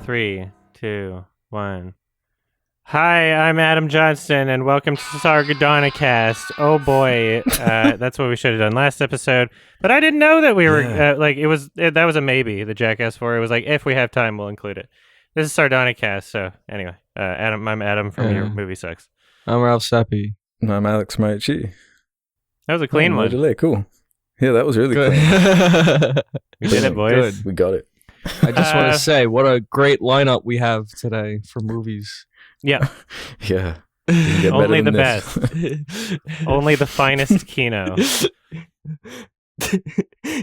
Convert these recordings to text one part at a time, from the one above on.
3, 2, 1. Hi, I'm Adam Johnston, and welcome to Sardonicast. Oh boy, that's what we should have done last episode. But I didn't know that we were that was a maybe. The Jackass 4. It was like if we have time, we'll include it. This is Sardonicast. So anyway, I'm Adam from Your Movie Sucks. I'm Ralph Seppi. And I'm Alex Maichi. That was a clean one. Delay. Cool. Yeah, that was really Good. clean. We did it, boys. Good. We got it. I just want to say what a great lineup we have today for movies. Yeah. Yeah. Only the best. Only the finest Kino.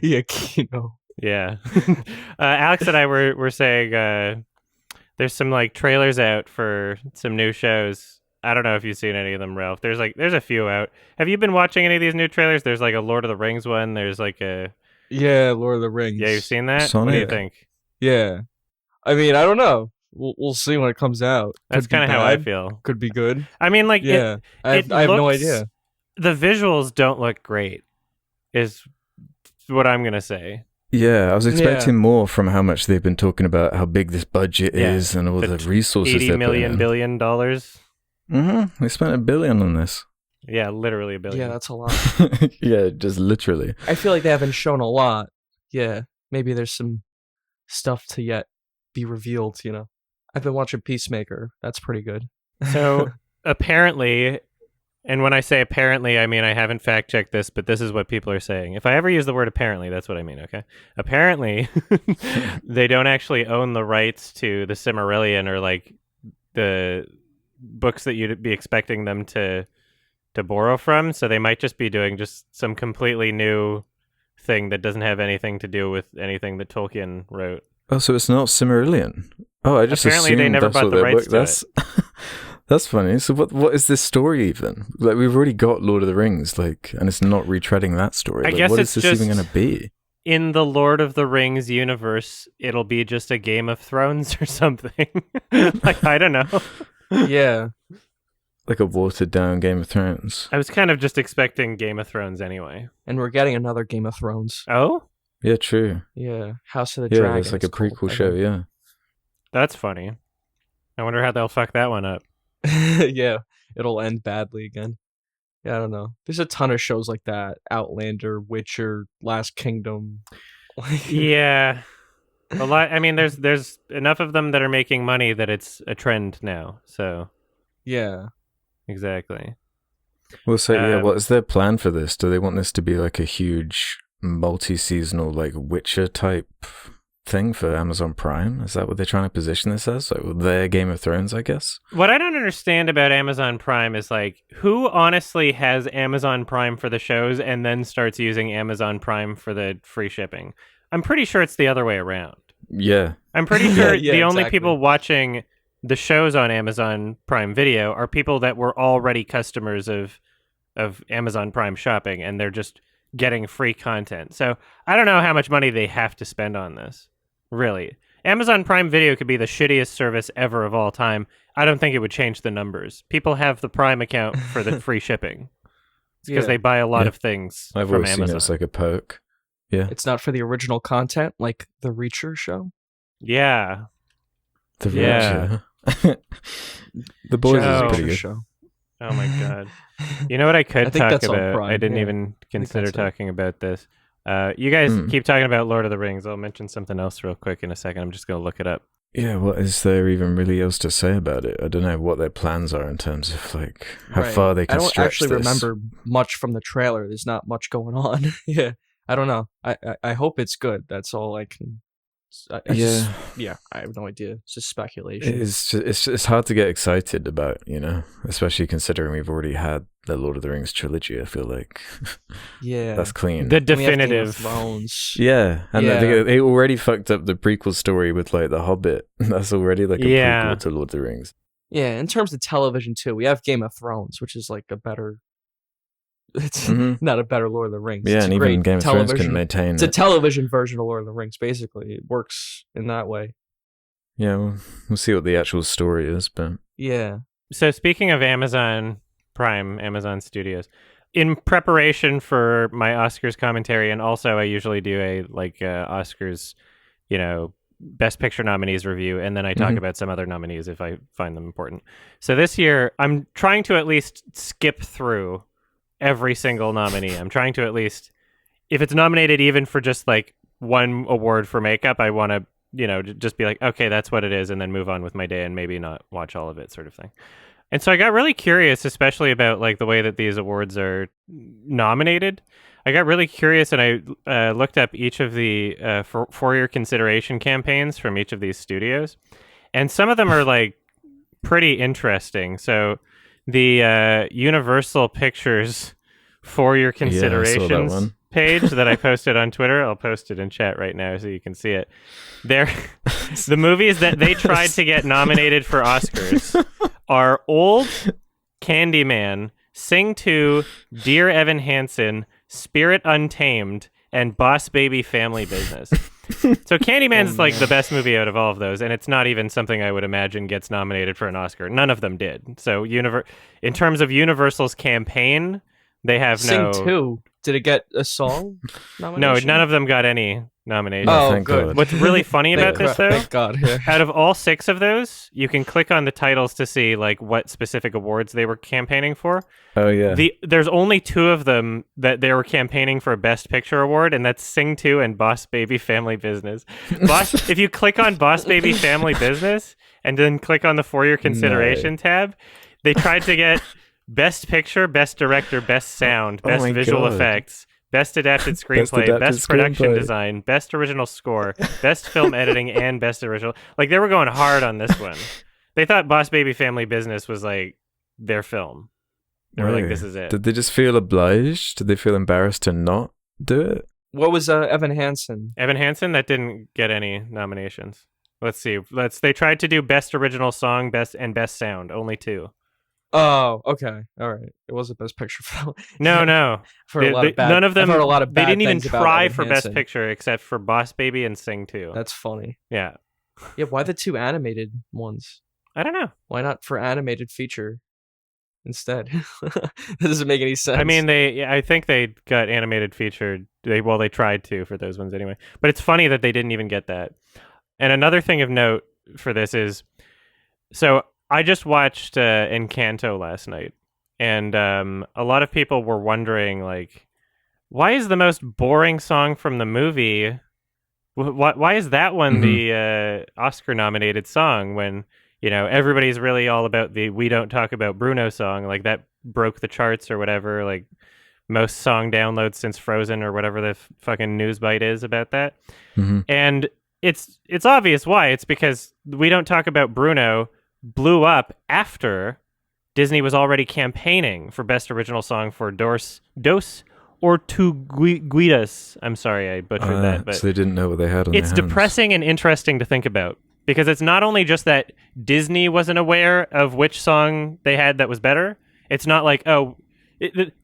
Yeah, Kino. Yeah. Alex and I were saying there's some like trailers out for some new shows. I don't know if you've seen any of them, Ralph. There's a few out. Have you been watching any of these new trailers? There's like a Lord of the Rings one. There's like a Lord of the Rings. Yeah, you've seen that? Sonic. What do you think? Yeah. I mean, I don't know. We'll see when it comes out. That's kind of how I feel. Could be good. I mean, like, yeah. I have no idea. The visuals don't look great, is what I'm gonna say. Yeah, I was expecting more from how much they've been talking about how big this budget is and all the resources $80 million billion. Mm-hmm. They spent $1 billion on this. Yeah, literally $1 billion. Yeah, that's a lot. Yeah, just literally. I feel like they haven't shown a lot. Yeah, maybe there's some stuff to yet be revealed, you know. I've been watching Peacemaker. That's pretty good. So apparently, and when I say apparently, I mean I haven't fact checked this, but this is what people are saying. If I ever use the word apparently, that's what I mean, okay? Apparently, they don't actually own the rights to the Silmarillion or like the books that you'd be expecting them to borrow from, so they might just be doing just some completely new thing that doesn't have anything to do with anything that Tolkien wrote. Oh, so it's not Silmarillion. Oh, I just apparently assumed they never that's bought what the their rights book. to That's funny. So what is this story even? Like we've already got Lord of the Rings, like, and it's not retreading that story. I Like, guess what it's is this even just going to be? in the Lord of the Rings universe. It'll be just a Game of Thrones or something. Like I don't know. Yeah. Like a watered down Game of Thrones. I was kind of just expecting Game of Thrones anyway. And we're getting another Game of Thrones. Oh? Yeah, true. Yeah. House of the Yeah, Dragon. it's like a it's called, prequel I show, think. yeah. That's funny. I wonder how they'll fuck that one up. Yeah. It'll end badly again. Yeah, I don't know. There's a ton of shows like that. Outlander, Witcher, Last Kingdom. Yeah. A lot. I mean, there's enough of them that are making money that it's a trend now. So Yeah. exactly. Well, so yeah, what is their plan for this? Do they want this to be like a huge multi-seasonal, like Witcher type thing for Amazon Prime? Is that what they're trying to position this as? Like their Game of Thrones, I guess? What I don't understand about Amazon Prime is like, who honestly has Amazon Prime for the shows and then starts using Amazon Prime for the free shipping? I'm pretty sure it's the other way around. Yeah. I'm pretty sure Yeah, the only exactly. people watching the shows on Amazon Prime Video are people that were already customers of Amazon Prime shopping, and they're just getting free content. So I don't know how much money they have to spend on this. Really. Amazon Prime Video could be the shittiest service ever of all time. I don't think it would change the numbers. People have the Prime account for the free shipping. It's because they buy a lot of things I've from always Amazon. seen it as like a perk. Yeah. It's not for the original content, like the Reacher show. Yeah. The Yeah. Reacher. The Boys Joe. is pretty Reacher good. show. Oh my god. You know what I could I think talk that's on about? Prime, I didn't yeah. even consider that's it. talking about this. You guys keep talking about Lord of the Rings. I'll mention something else real quick in a second. I'm just going to look it up. Yeah, what is there even really else to say about it? I don't know what their plans are in terms of like how Right. far they can I don't stretch actually this. remember much from the trailer. There's not much going on. Yeah. I don't know. I hope it's good. That's all I can. I have no idea. It's just speculation. It's hard to get excited about, you know, especially considering we've already had the Lord of the Rings trilogy. I feel like Yeah. that's clean. The And we have Game of definitive. Thrones. Yeah, and Yeah. they already fucked up the prequel story with like The Hobbit. That's already like a Yeah. prequel to Lord of the Rings. Yeah, in terms of television too, we have Game of Thrones, which is like a better. It's Mhm. not a better Lord of the Rings. Yeah, It's and a even great Game of Thrones television. can maintain It's a it. television version of Lord of the Rings. Basically, it works in that way. Yeah, we'll see what the actual story is, but Yeah. So speaking of Amazon Prime, Amazon Studios, in preparation for my Oscars commentary, and also I usually do a Oscars, Best Picture nominees review, and then I talk about some other nominees if I find them important. So this year, I'm trying to at least skip through every single nominee. I'm trying to at least, if it's nominated even for just like one award for makeup, I want to, just be like, okay, that's what it is, and then move on with my day and maybe not watch all of it, sort of thing. And so I got really curious, especially about like the way that these awards are nominated. I got really curious, and I looked up each of the for your consideration campaigns from each of these studios, and some of them are like pretty interesting. So the Universal Pictures for your considerations page that I posted on Twitter, I'll post it in chat right now so you can see it. They're the movies that they tried to get nominated for Oscars are Old, Candyman, Sing 2, Dear Evan Hansen, Spirit Untamed, and Boss Baby Family Business. So Candyman's like the best movie out of all of those, and it's not even something I would imagine gets nominated for an Oscar. None of them did. So in terms of Universal's campaign, they have Sing 2. Did it get a song nomination? No, none of them got any nominations. Oh, thank good. God. What's really funny about this, though, thank God. Yeah. out of all 6 of those, you can click on the titles to see like what specific awards they were campaigning for. Oh yeah. There's only 2 of them that they were campaigning for a Best Picture award, and that's Sing 2 and Boss Baby Family Business. If you click on Boss Baby Family Business and then click on the For Your Consideration tab, they tried to get Best Picture, Best Director, Best Sound, Best Visual Effects, Best Adapted Screenplay, Best Production Design, Best Original Score, Best Film Editing, and Best Original. Like, they were going hard on this one. They thought Boss Baby Family Business was, like, their film. They were like, this is it. Did they just feel obliged? Did they feel embarrassed to not do it? What was Evan Hansen? Evan Hansen? That didn't get any nominations. Let's see. They tried to do Best Original Song, Best Sound. Only 2. Oh, okay, all right. It was a Best Picture film. No. None of them. I've heard a lot of bad they didn't even things about try Evan for Hansen. Best Picture except for Boss Baby and Sing 2. That's funny. Yeah. Yeah, why the 2 animated ones? I don't know. Why not for animated feature instead? That doesn't make any sense. I mean, I think they got animated feature. They tried to for those ones anyway. But it's funny that they didn't even get that. And another thing of note for this is, so I just watched Encanto last night, and a lot of people were wondering, like, why is the most boring song from the movie? Why is that one the Oscar-nominated song when everybody's really all about the "We Don't Talk About Bruno" song? Like, that broke the charts or whatever, like most song downloads since Frozen or whatever the fucking news bite is about that. And it's obvious why. It's because "We Don't Talk About Bruno" blew up after Disney was already campaigning for Best Original Song for Dos or Tu Guidas. I'm sorry I butchered that, but so they didn't know what they had on their hands. It's depressing and interesting to think about, because it's not only just that Disney wasn't aware of which song they had that was better. It's not like,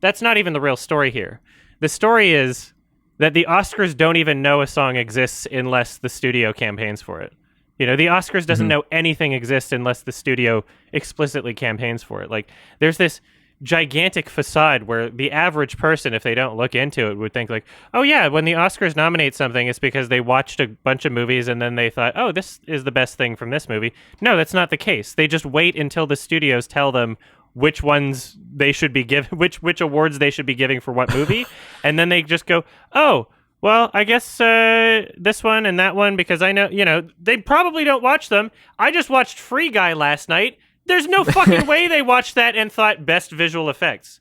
that's not even the real story here. The story is that the Oscars don't even know a song exists unless the studio campaigns for it. The Oscars doesn't know anything exists unless the studio explicitly campaigns for it. Like, there's this gigantic facade where the average person, if they don't look into it, would think like, oh yeah, when the Oscars nominate something, it's because they watched a bunch of movies and then they thought, oh, this is the best thing from this movie. No, that's not the case. They just wait until the studios tell them which ones they should be giving, which awards they should be giving for what movie, and then they just go, oh, well, I guess this one and that one, because I know, they probably don't watch them. I just watched Free Guy last night. There's no fucking way they watched that and thought Best Visual Effects.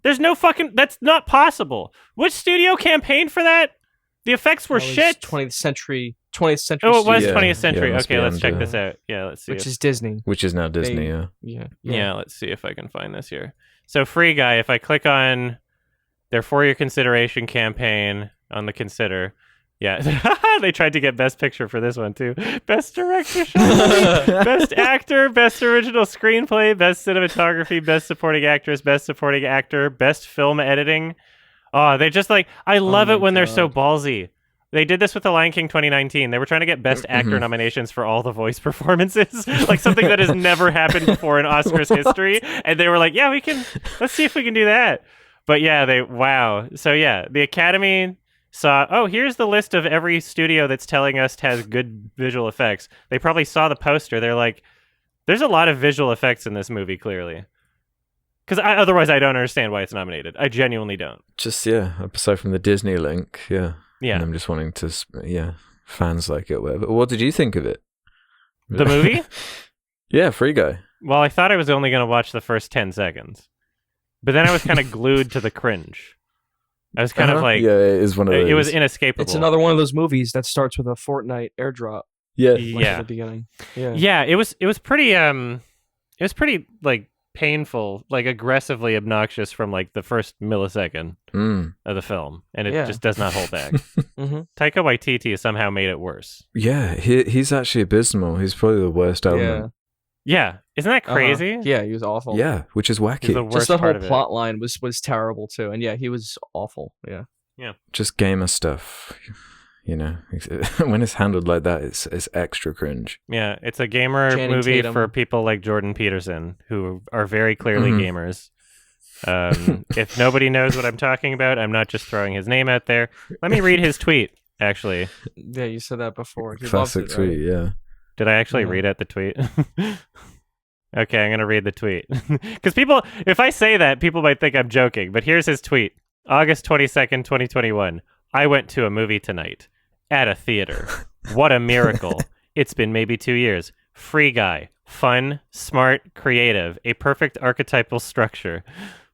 There's no fucking, that's not possible. Which studio campaigned for that? The effects were shit. 20th century. Oh, it was 20th century. Yeah, okay, let's check this out. Yeah, let's see. Which is Disney. Which is now Disney, Yeah, let's see if I can find this here. So Free Guy, if I click on their For Your Consideration campaign on the Consider, they tried to get Best Picture for this one too. Best Director, Best Actor, Best Original Screenplay, Best Cinematography, Best Supporting Actress, Best Supporting Actor, Best Film Editing. Oh, they just like, I love it when they're so ballsy. They did this with The Lion King 2019. They were trying to get Best Actor nominations for all the voice performances, like something that has never happened before in Oscars history. And they were like, let's see if we can do that. But yeah, wow. So yeah, the Academy saw, oh, here's the list of every studio that's telling us has good visual effects. They probably saw the poster. They're like, there's a lot of visual effects in this movie, clearly. Because otherwise I don't understand why it's nominated. I genuinely don't. Just, aside from the Disney link, Yeah. And I'm just wanting to, fans like it, whatever. What did you think of it? The movie? Yeah, Free Guy. Well, I thought I was only going to watch the first 10 seconds. But then I was kind of glued to the cringe. I was kind of like... Yeah, it is one of those. It was inescapable. It's another one of those movies that starts with a Fortnite airdrop. Yeah. At the beginning. Yeah, it was pretty... It was pretty, like, painful, like, aggressively obnoxious from, like, the first millisecond of the film. And it just does not hold back. Mm-hmm. Taika Waititi somehow made it worse. Yeah, he's actually abysmal. He's probably the worst element. Yeah. Isn't that crazy? Yeah, he was awful. Yeah, which is wacky. He's the worst Just the whole part of plot line was terrible too, and he was awful. Yeah. Just gamer stuff. When it's handled like that, it's extra cringe. Yeah, it's a gamer Channing movie Tatum. for people like Jordan Peterson, who are very clearly gamers. If nobody knows what I'm talking about, I'm not just throwing his name out there. Let me read his tweet, actually. Yeah, you said that before. He Classic loves it, tweet, right? yeah. Did I actually read out the tweet? Okay, I'm going to read the tweet. Because if I say that, people might think I'm joking. But here's his tweet. August 22nd, 2021. I went to a movie tonight. At a theater. What a miracle. It's been maybe 2 years. Free Guy. Fun, smart, creative. A perfect archetypal structure.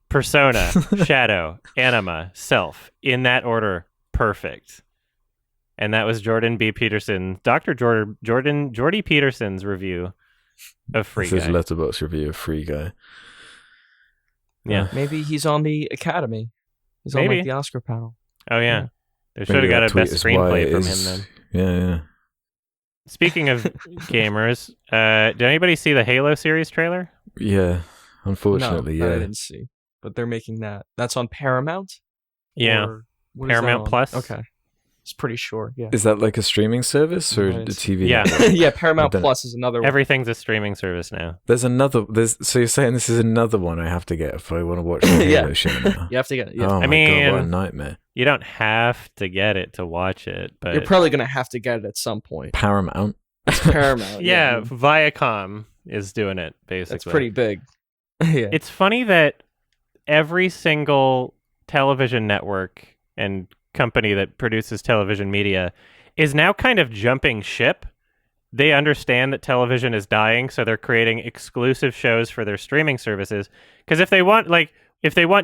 Persona, shadow, anima, self. In that order, perfect. And that was Jordan B. Peterson, Dr. Jordy Peterson's review of Free Guy. This is Letterboxd review of Free Guy. Yeah. Maybe he's on the Academy. He's on like the Oscar panel. Oh, yeah. They should have got a best screenplay from him then. Yeah. Speaking of gamers, did anybody see the Halo series trailer? Yeah, unfortunately, I didn't see. But they're making that. That's on Paramount? Yeah. Or what is Paramount that on? Plus. Okay. It's pretty sure, yeah. Is that like a streaming service or a TV? Yeah. Yeah, Paramount Plus is another one. Everything's a streaming service now. So you're saying this is another one I have to get if I want to watch the Halo show now? You have to get it. Yeah. Oh my God, what a nightmare. You don't have to get it to watch it, but You're probably going to have to get it at some point. Paramount. It's Paramount. Yeah, Viacom is doing it, basically. That's pretty big. Yeah. It's funny that every single television network and company that produces television media is now kind of jumping ship. They understand that television is dying, so they're creating exclusive shows for their streaming services. Because if they want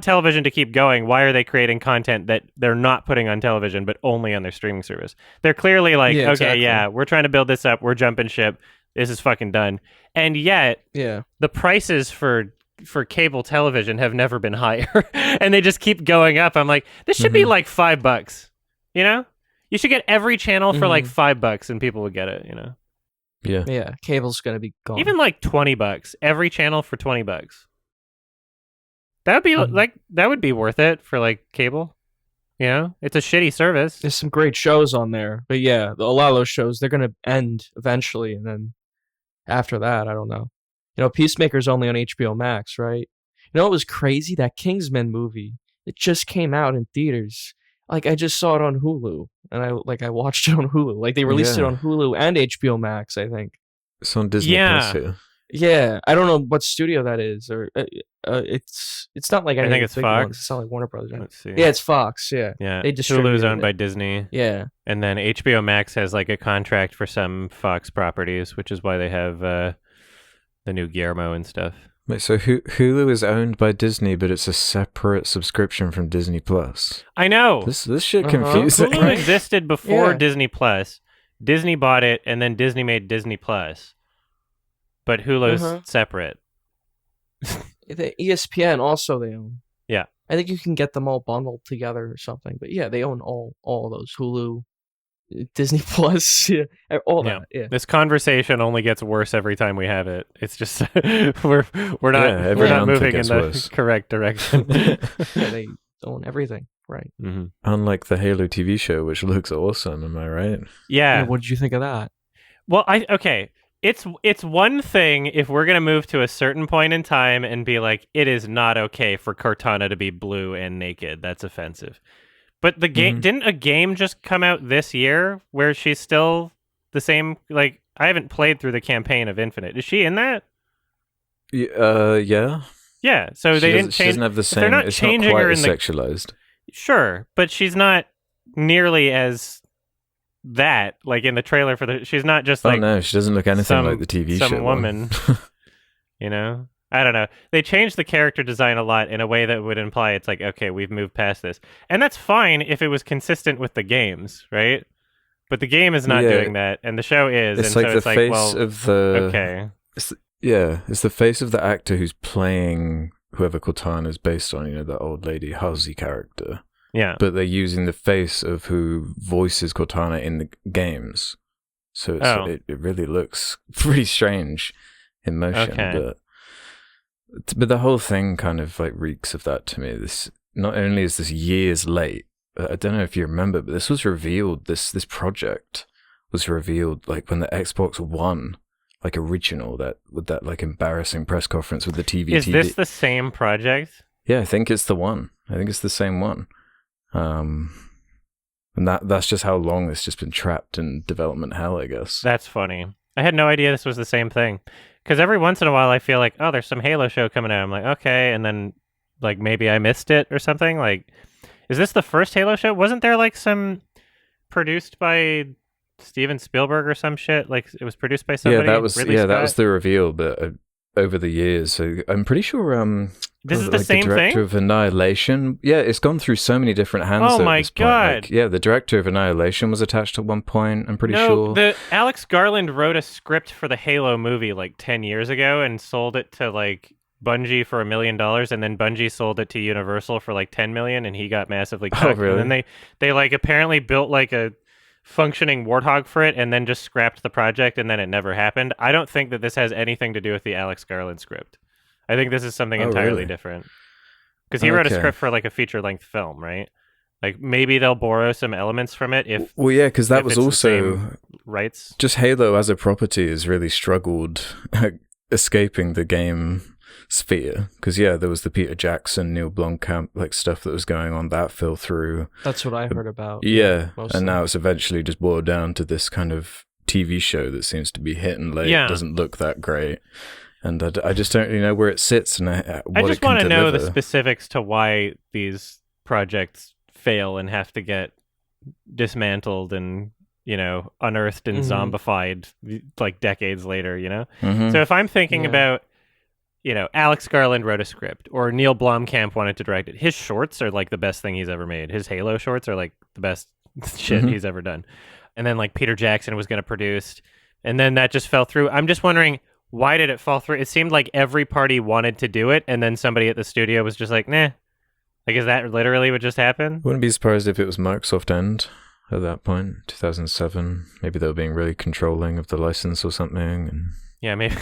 television to keep going, why are they creating content that they're not putting on television but only on their streaming service? They're clearly like, we're trying to build this up, we're jumping ship, this is fucking done. And yet, the prices for cable television have never been higher, and they just keep going up. I'm like, this should be like $5, you know? You should get every channel for like $5 and people would get it, you know? Yeah, cable's gonna be gone. Even like $20, every channel for $20. That would be that would be worth it for like cable. You know, it's a shitty service. There's some great shows on there, but yeah, a lot of those shows they're gonna end eventually, and then after that, I don't know. You know, Peacemaker's only on HBO Max, right? You know, it was crazy that Kingsman movie. It just came out in theaters. Like I just saw it on Hulu, and I watched it on Hulu. Like they released it on Hulu and HBO Max, I think. It's on Disney Plus here. Yeah, I don't know what studio that is, or it's not like I think it's Fox. It's not like Warner Brothers. Right? Let's see. Yeah, it's Fox. Yeah, yeah. They Hulu's owned by Disney. Yeah, and then HBO Max has like a contract for some Fox properties, which is why they have the new Guillermo and stuff. Wait, so Hulu is owned by Disney, but it's a separate subscription from Disney Plus. I know this shit confusing. Hulu existed before Disney Plus. Disney bought it, and then Disney made Disney Plus. But Hulu's separate. The ESPN also they own. Yeah, I think you can get them all bundled together or something. But yeah, they own all those Hulu, Disney Plus, all that. Yeah. This conversation only gets worse every time we have it. It's just we're not moving in the correct direction. Yeah, they own everything, right? Mm-hmm. Unlike the Halo TV show, which looks awesome. Am I right? Yeah. What did you think of that? Well, It's one thing if we're going to move to a certain point in time and be like, it is not okay for Cortana to be blue and naked. That's offensive. But the game didn't a game just come out this year where she's still the same? Like, I haven't played through the campaign of Infinite. Is she in that? Yeah. Yeah. So they didn't change. She doesn't have the same. They're not it's changing not quite her in as the sexualized. Sure, but she's not nearly as that. Like in the trailer for the, she's not just like. Oh no, she doesn't look anything like the TV show. Some woman. You know. I don't know. They changed the character design a lot in a way that would imply it's like, okay, we've moved past this. And that's fine if it was consistent with the games, right? But the game is not doing that, and the show is. It's and like so the it's face like, well, of the... Okay. It's the face of the actor who's playing whoever Cortana's based on, the old lady Halsey character. Yeah. But they're using the face of who voices Cortana in the games. So it really looks pretty strange in motion. Okay. But the whole thing kind of like reeks of that to me. This not only is this years late, I don't know if you remember, but this was revealed. This project was revealed like when the Xbox One, like original, with that like embarrassing press conference with the TV. Is this the same project? Yeah, I think it's the one. I think it's the same one. And that's just how long it's just been trapped in development hell, I guess. That's funny. I had no idea this was the same thing. Because every once in a while I feel like, oh, there's some Halo show coming out. I'm like, okay, and then like maybe I missed it or something. Like, is this the first Halo show? Wasn't there like some produced by Steven Spielberg or some shit? Like it was produced by somebody? Yeah, that was Ridley Scott? That was the reveal. But over the years, so I'm pretty sure this is the like same the director thing? of Annihilation. Yeah, it's gone through so many different hands. Oh at my this point. God. Like, yeah, the director of Annihilation was attached at one point. I'm pretty sure. No, Alex Garland wrote a script for the Halo movie like 10 years ago and sold it to like Bungie for $1 million, and then Bungie sold it to Universal for like 10 million, and he got massively cucked. Oh, really? And then they like apparently built like a functioning Warthog for it, and then just scrapped the project, and then it never happened. I don't think that this has anything to do with the Alex Garland script. I think this is something entirely different. Because he wrote a script for like a feature-length film, right? Like maybe they'll borrow some elements from it if. Well, yeah, because that was also rights. Just Halo as a property has really struggled escaping the game sphere. Because there was the Peter Jackson, Neil Blomkamp like stuff that was going on that fell through. That's what I heard about. Yeah, mostly. And now it's eventually just boiled down to this kind of TV show that seems to be hitting late. Yeah. It doesn't look that great. And I just don't really know where it sits and what I just want to know the specifics to why these projects fail and have to get dismantled and, unearthed and zombified like decades later, So if I'm thinking about, Alex Garland wrote a script or Neil Blomkamp wanted to direct it, his shorts are like the best thing he's ever made. His Halo shorts are like the best shit he's ever done. And then like Peter Jackson was going to produce, and then that just fell through. I'm just wondering, why did it fall through? It seemed like every party wanted to do it, and then somebody at the studio was just like, nah. Like, is that literally what just happened? Wouldn't be surprised if it was Microsoft End at that point, 2007. Maybe they were being really controlling of the license or something. And... Yeah, maybe.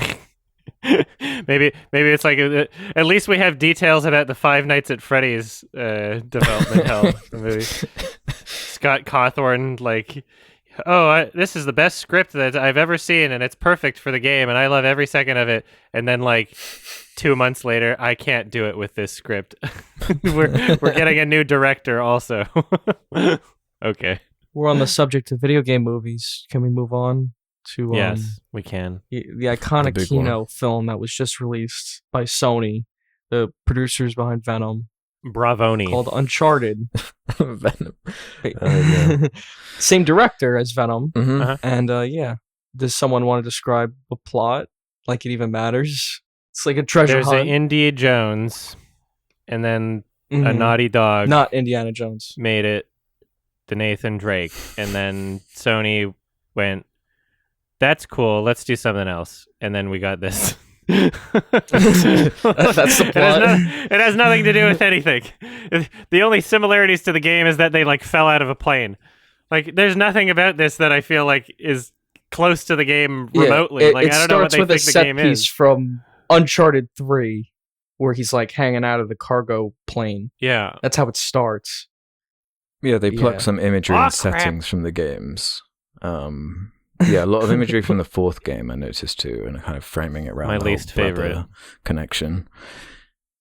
maybe it's like, at least we have details about the Five Nights at Freddy's development hell. The movie. Scott Cawthorn, like... this is the best script that I've ever seen, and it's perfect for the game, and I love every second of it. And then, like, 2 months later, I can't do it with this script. we're getting a new director, also. Okay. We're on the subject of video game movies. Can we move on to yes, we can. The iconic Kino film that was just released by Sony, the producers behind Venom. Bravoni. Called Uncharted. Venom. Same director as Venom. Mm-hmm. Uh-huh. And does someone want to describe the plot like it even matters? It's like a treasure hunt. There's an India Jones, and then a Naughty Dog. Not Indiana Jones. Made it to Nathan Drake, and then Sony went, that's cool, let's do something else. And then we got this. That's the plot. It has nothing to do with anything. The only similarities to the game is that they like fell out of a plane. Like, there's nothing about this that I feel like is close to the game remotely. I don't know what they think the game is. It starts with a set piece from Uncharted 3, where he's like hanging out of the cargo plane. Yeah, that's how it starts. Yeah, they pluck some imagery and settings from the games. Yeah, a lot of imagery from the fourth game I noticed too, and kind of framing it around my least favorite connection.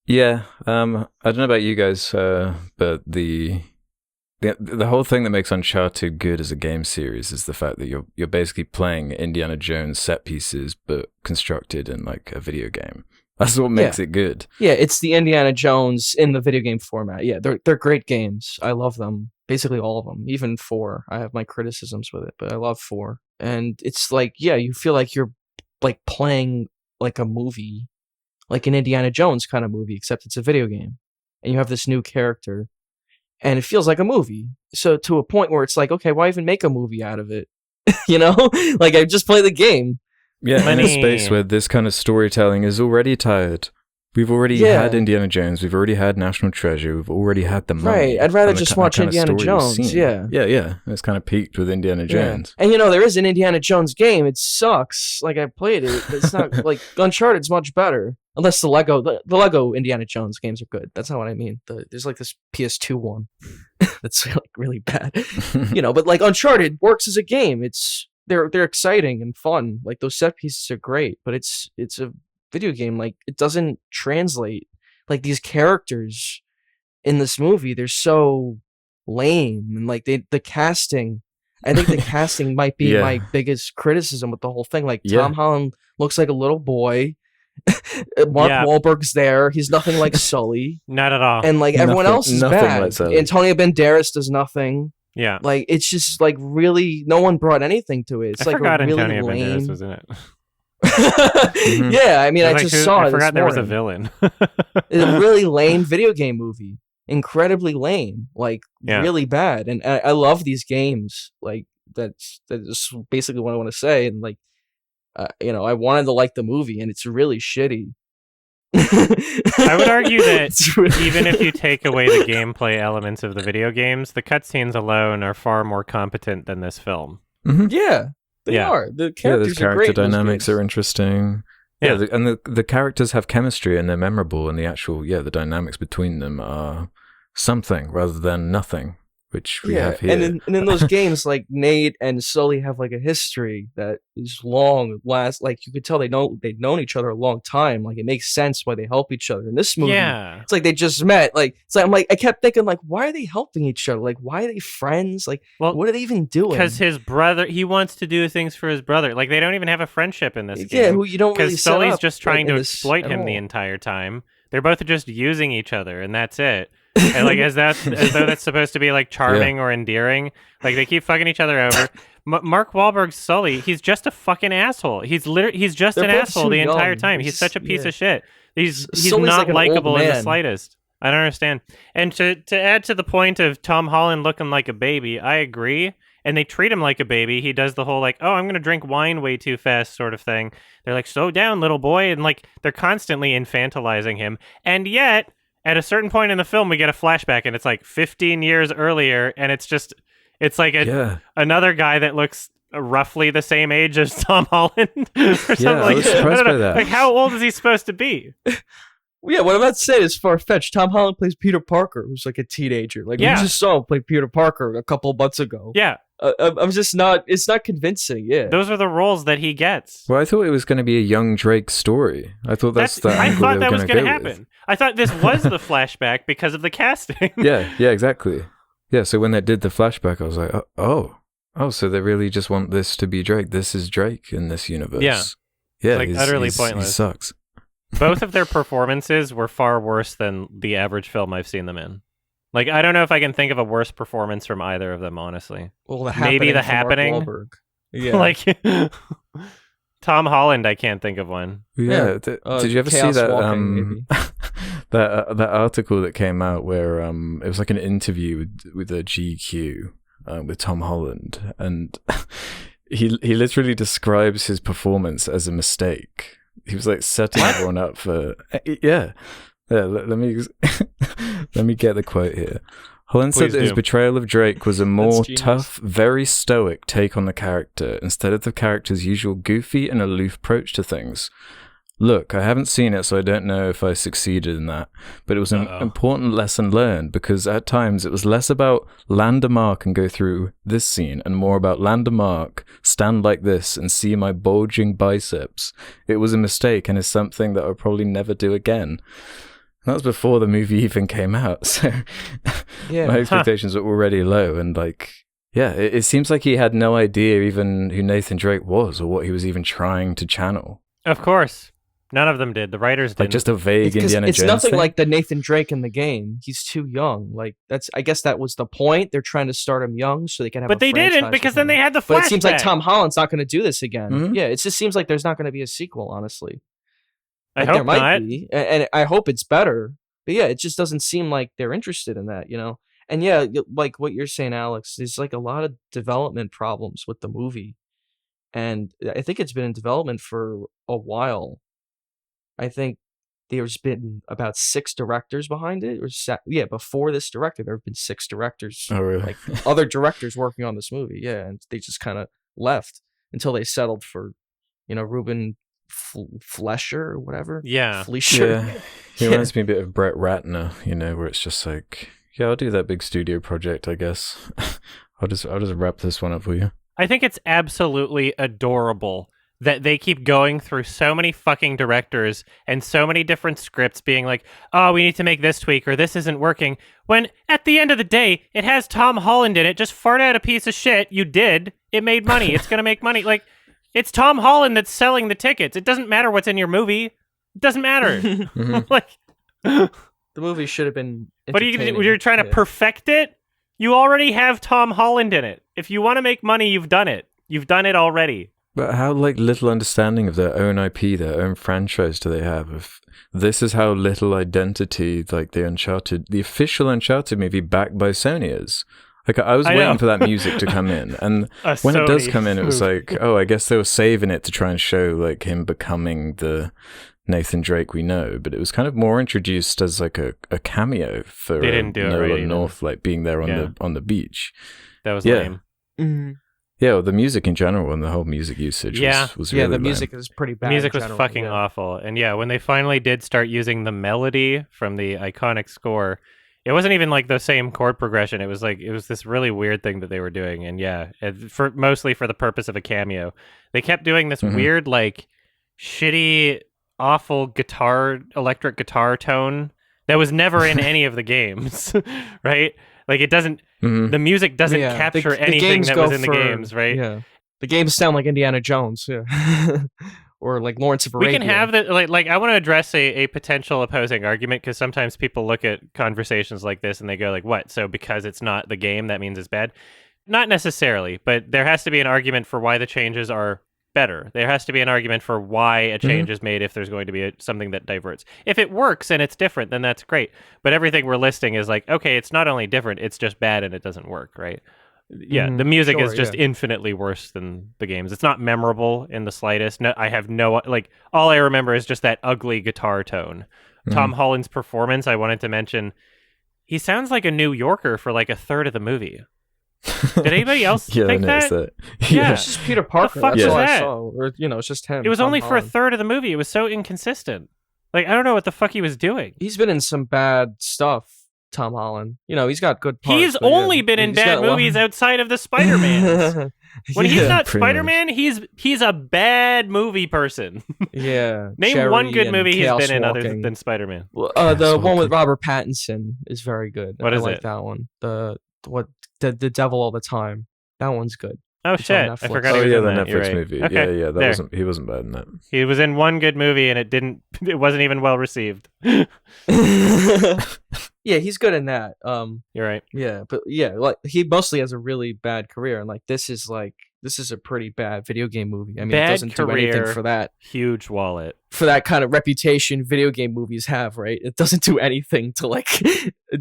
Yeah, I don't know about you guys, but the the whole thing that makes Uncharted good as a game series is the fact that you're basically playing Indiana Jones set pieces, but constructed in like a video game. That's what makes it good. Yeah, it's the Indiana Jones in the video game format. Yeah, they're great games. I love them. Basically all of them. Even 4. I have my criticisms with it, but I love 4. And it's like, yeah, you feel like you're like playing like a movie, like an Indiana Jones kind of movie, except it's a video game. And you have this new character, and it feels like a movie. So to a point where it's like, okay, why even make a movie out of it? You know? Like, I just play the game. Yeah, in a space where this kind of storytelling is already tired. We've already had Indiana Jones. We've already had National Treasure. We've already had the money. Right. I'd rather just watch Indiana Jones. Yeah. Yeah. It's kind of peaked with Indiana Jones. And there is an Indiana Jones game. It sucks. Like, I played it. But it's not like Uncharted's much better. Unless the Lego Indiana Jones games are good. That's not what I mean. There's like this PS2 one that's like really bad. But like Uncharted works as a game. They're exciting and fun. Like, those set pieces are great, but it's a video game. Like, it doesn't translate. Like, these characters in this movie, they're so lame, and like the casting. I think the casting might be my biggest criticism with the whole thing. Like, Tom Holland looks like a little boy. Mark Wahlberg's there. He's nothing like Sully. Not at all. And like everyone else is bad. Like Antonio Banderas does nothing. Yeah. Like, it's just like really no one brought anything to it. It's I like forgot a really Antonio lame. Banderas was in it. Yeah, I mean, I just saw it. I forgot there was a morning. villain. It's a really lame video game movie. Incredibly lame. Like, really bad. And I love these games. Like, that's basically what I want to say. And like, I wanted to like the movie, and it's really shitty. I would argue that even if you take away the gameplay elements of the video games, the cutscenes alone are far more competent than this film. Mm-hmm. Yeah, they are. The characters the are great. Character dynamics are interesting. Yeah, and the characters have chemistry and they're memorable, and the actual the dynamics between them are something rather than nothing, which we have here. And in those games, like, Nate and Sully have like a history that is long, like you could tell they've known each other a long time. Like, it makes sense why they help each other. In this movie, it's like they just met. Like, it's like I kept thinking, like, why are they helping each other? Like, why are they friends? Like, what are they even doing? Because his brother, he wants to do things for his brother. Like, they don't even have a friendship in this game. Yeah, who you don't really set Sully's up, just trying to exploit him the entire time. They're both just using each other, and that's it. And like, as though that's supposed to be like charming or endearing. Like, they keep fucking each other over. Mark Wahlberg's Sully, he's just a fucking asshole. He's just an asshole the entire time. He's such a piece of shit. He's not like likable in the slightest. I don't understand. And to add to the point of Tom Holland looking like a baby, I agree. And they treat him like a baby. He does the whole like, oh, I'm going to drink wine way too fast sort of thing. They're like, slow down, little boy. And like, they're constantly infantilizing him. And yet, at a certain point in the film, we get a flashback, and it's like 15 years earlier, and it's like another guy that looks roughly the same age as Tom Holland or something. I was surprised by that. Like, how old is he supposed to be? Yeah, what I'm about to say is far-fetched. Tom Holland plays Peter Parker, who's like a teenager. Like, we just saw him play Peter Parker a couple months ago. Yeah. I'm just not, it's not convincing, Those are the roles that he gets. Well, I thought it was going to be a young Drake story. I thought I thought that was going to happen. I thought this was the flashback because of the casting. Yeah, exactly. Yeah, so when they did the flashback, I was like, oh, so they really just want this to be Drake. This is Drake in this universe. Yeah, like, utterly pointless. He sucks. Both of their performances were far worse than the average film I've seen them in. Like, I don't know if I can think of a worse performance from either of them, honestly. Well, maybe The Happening. Yeah. Like, Tom Holland, I can't think of one. Yeah. Did you ever see that that article that came out where it was like an interview with a GQ with Tom Holland, and he literally describes his performance as a mistake. He was like setting everyone up for let me let me get the quote here. Holland said that his portrayal of Drake was a more tough, very stoic take on the character, instead of the character's usual goofy and aloof approach to things. Look, I haven't seen it, so I don't know if I succeeded in that, but it was an important lesson learned, because at times it was less about land a mark and go through this scene, and more about land a mark, stand like this, and see my bulging biceps. It was a mistake, and is something that I'll probably never do again. That was before the movie even came out, so Yeah. my expectations were already low. And like, yeah, it seems like he had no idea even who Nathan Drake was or what he was even trying to channel. Of course. None of them did. The writers didn't. Like just a vague Indiana Jones It's nothing thing. like the Nathan Drake in the game. He's too young. Like I guess that was the point. They're trying to start him young so they can have. But they didn't, because then they had the flashback. But it seems like Tom Holland's not going to do this again. Mhm. Yeah, it just seems like there's not going to be a sequel. Honestly, I Like, hope there might not. be, and I hope it's better. But yeah, it just doesn't seem like they're interested in that, you know. And yeah, like what you're saying, Alex, there's like a lot of development problems with the movie, and I think it's been in development for a while. I think there's been about 6 directors behind it, before this director, there have been 6 directors, Oh, really? like other directors working on this movie, yeah, and they just kind of left until they settled for, Ruben Flesher or whatever. Yeah. Fleischer. Yeah, he reminds me a bit of Brett Ratner, where it's just like, yeah, I'll do that big studio project, I guess. I'll just wrap this one up for you. I think it's absolutely adorable that they keep going through so many fucking directors and so many different scripts being like, oh, we need to make this tweak or this isn't working. When at the end of the day, it has Tom Holland in it. Just fart out a piece of shit. You did. It made money. It's going to make money. Like, it's Tom Holland that's selling the tickets. It doesn't matter what's in your movie. It doesn't matter. Like, The movie should have been. but you're trying to perfect it? You already have Tom Holland in it. If you want to make money, you've done it. You've done it already. But how little understanding of their own IP, their own franchise do they have? If this is how little identity, like the official Uncharted movie backed by Sony is. Like I was waiting for that music to come in, and when it does come in, it was like, oh, I guess they were saving it to try and show like him becoming the Nathan Drake we know. But it was kind of more introduced as like a cameo for They didn't do it Nolan right North, like being there on the beach. That was lame. Mm-hmm. Yeah, well, the music in general and the whole music usage was really the lame. music is pretty bad. The music was in general, fucking yeah. awful. And yeah, when they finally did start using the melody from the iconic score, it wasn't even like the same chord progression. It was this really weird thing that they were doing. And yeah, mostly for the purpose of a cameo. They kept doing this weird, like, shitty, awful electric guitar tone that was never in any of the games, right? Like, it doesn't, the music doesn't capture anything that was in the games, right? Yeah. The games sound like Indiana Jones, yeah. Or like Lawrence of Arabia. We can have the, like I want to address a potential opposing argument, because sometimes people look at conversations like this and they go like, what? So because it's not the game, that means it's bad? Not necessarily, but there has to be an argument for why the changes are better. There has to be an argument for why a change is made if there's going to be something that diverts. If it works and it's different, then that's great. But everything we're listing is like, okay, it's not only different, it's just bad and it doesn't work, right? Yeah, the music is just infinitely worse than the games. It's not memorable in the slightest. No, I have all I remember is just that ugly guitar tone. Tom Holland's performance, I wanted to mention, he sounds like a New Yorker for like a third of the movie. Did anybody else think that? Yeah, it's just Peter Parker. That's all I saw. Or, it's just him. It was Tom only Holland. for a third of the movie. It was so inconsistent. Like, I don't know what the fuck he was doing. He's been in some bad stuff, Tom Holland. He's got good parts. He's only been in bad movies outside of the Spider-Mans. When he's not Spider-Man, he's a bad movie person. Yeah. Name Cherry one good movie he's Chaos been in other Walking. than Spider-Man. The one with Robert Pattinson is very good. What is I like it? that one. The Devil All the Time. That one's good. Oh It's shit! on I Netflix. forgot he was in the that. You're Netflix right. movie. Okay. Yeah, he wasn't bad in that. He was in one good movie and it wasn't even well received. Yeah, he's good in that. You're right. Yeah, but yeah, like he mostly has a really bad career, and like this is a pretty bad video game movie. I mean, Bad it doesn't do anything career. for that. Huge wallet. For that kind of reputation video game movies have, right? It doesn't do anything to like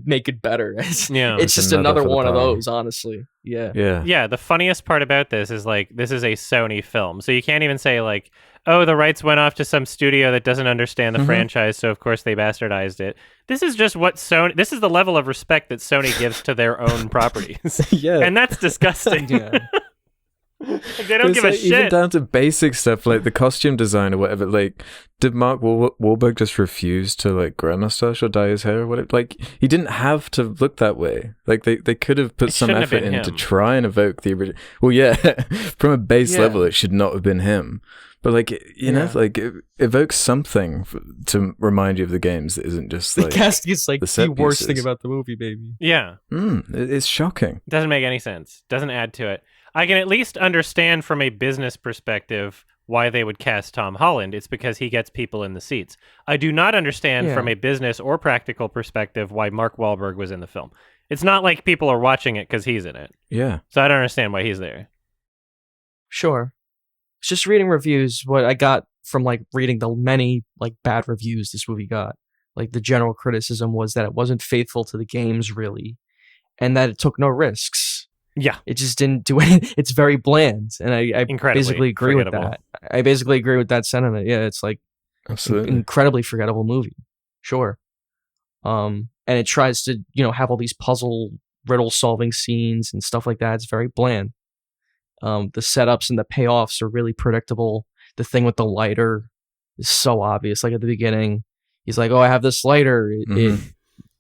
make it better. Yeah. It's just another another for the one of pile. those, honestly. Yeah. Yeah. Yeah, the funniest part about this is like this is a Sony film. So you can't even say like, oh, the rights went off to some studio that doesn't understand the franchise, so of course they bastardized it. This is just what this is the level of respect that Sony gives to their own properties. Yeah. And that's disgusting. Yeah. Like, they don't give a Even shit. down to basic stuff like the costume design or whatever. Like, did Mark Wahlberg just refuse to like grow a mustache or dye his hair or whatever? Like, he didn't have to look that way. Like, they could have put some shouldn't have effort been in to him. try and evoke the original. Well, yeah, from a base Yeah. level, it should not have been him. But like, you know, like it evokes something to remind you of the games that isn't just like the casting is like the worst thing pieces. about the movie, baby. Yeah. It's shocking. Doesn't make any sense. Doesn't add to it. I can at least understand from a business perspective why they would cast Tom Holland. It's because he gets people in the seats. I do not understand from a business or practical perspective why Mark Wahlberg was in the film. It's not like people are watching it because he's in it. Yeah. So I don't understand why he's there. Sure. Just reading reviews, what I got from like reading the many like bad reviews this movie got. Like the general criticism was that it wasn't faithful to the games really, and that it took no risks. Yeah. It just didn't do anything. It's very bland, and I basically agree with that. I basically agree with that sentiment. Yeah, it's like absolutely incredibly forgettable movie. Sure. And it tries to, have all these puzzle riddle solving scenes and stuff like that. It's very bland. The setups and the payoffs are really predictable. The thing with the lighter is so obvious. Like at the beginning, he's like, "Oh, I have this lighter.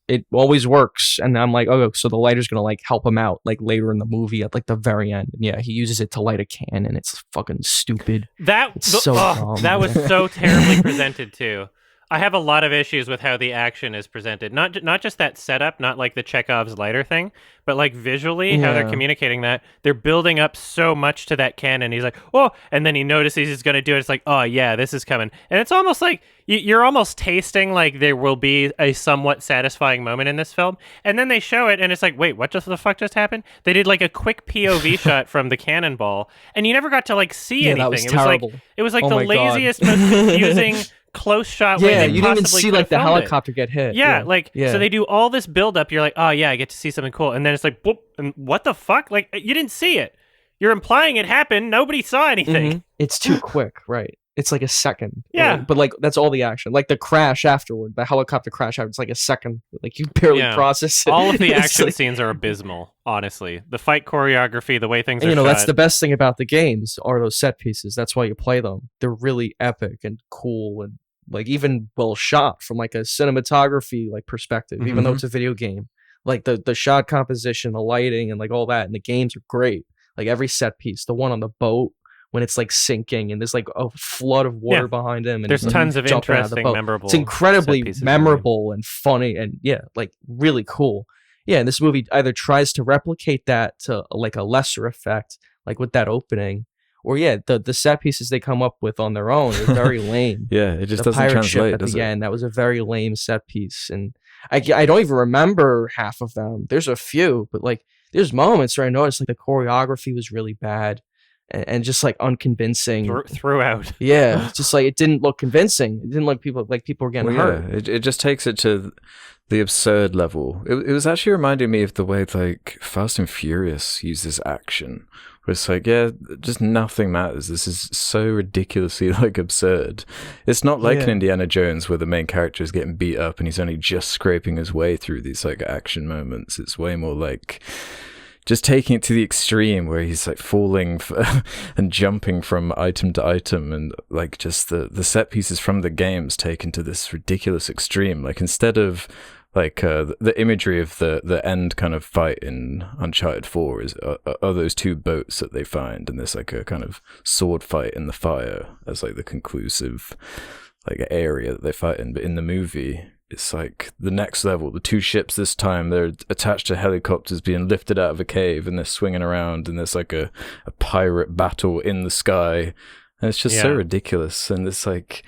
It always works." And I'm like, "Oh, so the lighter's gonna like help him out like later in the movie at like the very end." And yeah, he uses it to light a can, and it's fucking stupid. Dumb. That was so terribly presented too. I have a lot of issues with how the action is presented. Not just that setup, not like the Chekhov's lighter thing, but like visually how they're communicating that. They're building up so much to that cannon. He's like, "Oh," and then he notices he's going to do it. It's like, "Oh yeah, this is coming." And it's almost like you're almost tasting like there will be a somewhat satisfying moment in this film. And then they show it and it's like, "Wait, what the fuck just happened?" They did like a quick POV shot from the cannonball and you never got to like see anything. That was terrible. It was like the laziest, most confusing close shot way you didn't even see like the helicopter get hit. So they do all this build up. You're like, "Oh yeah, I get to see something cool," and then it's like, boop, and what the fuck? Like you didn't see it. You're implying it happened. Nobody saw anything. Mm-hmm. It's too quick, right? It's like a second. Yeah, but like that's all the action. Like the crash afterward, the helicopter crash after, it's like a second. Like you barely process it. All of the action scenes are abysmal. Honestly, the fight choreography, the way things are shot. That's the best thing about the games are those set pieces. That's why you play them. They're really epic and cool and like even well shot from like a cinematography like perspective, even though it's a video game. Like the shot composition, the lighting, and like all that, and the games are great. Like every set piece, the one on the boat when it's like sinking and there's like a flood of water behind him, and there's tons of interesting, memorable. It's incredibly memorable and funny, and like really cool. Yeah, and this movie either tries to replicate that to like a lesser effect, like with that opening. Or the set pieces they come up with on their own are very lame. It just doesn't pirate translate, ship at does the it? end, that was a very lame set piece, and I don't even remember half of them. There's a few, but like there's moments where I noticed like the choreography was really bad and just like unconvincing throughout. Yeah, just like it didn't look convincing. It didn't look people were getting hurt. It just takes it to the absurd level. It was actually reminding me of the way like Fast and Furious uses action. Where it's like, just nothing matters. This is so ridiculously like absurd. It's not like an Indiana Jones where the main character is getting beat up and he's only just scraping his way through these like action moments. It's way more like just taking it to the extreme where he's like falling and jumping from item to item, and like just the set pieces from the games taken to this ridiculous extreme. Like instead of like the imagery of the end kind of fight in Uncharted 4 are those two boats that they find, and there's like a kind of sword fight in the fire as like the conclusive like area that they fight in. But in the movie, it's like the next level. The two ships this time, they're attached to helicopters being lifted out of a cave, and they're swinging around, and there's like a pirate battle in the sky, and it's just so ridiculous. And it's like,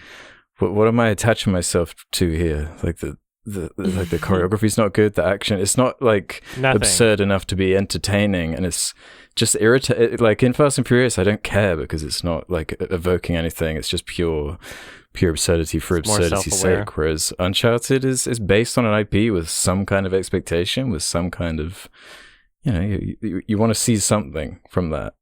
what am I attaching myself to here? Like the choreography's not good, the action, it's not like absurd enough to be entertaining, and it's just irritating. Like in Fast and Furious, I don't care because it's not like evoking anything. It's just pure absurdity for absurdity's sake. Whereas Uncharted is based on an IP with some kind of expectation, with some kind of, you want to see something from that.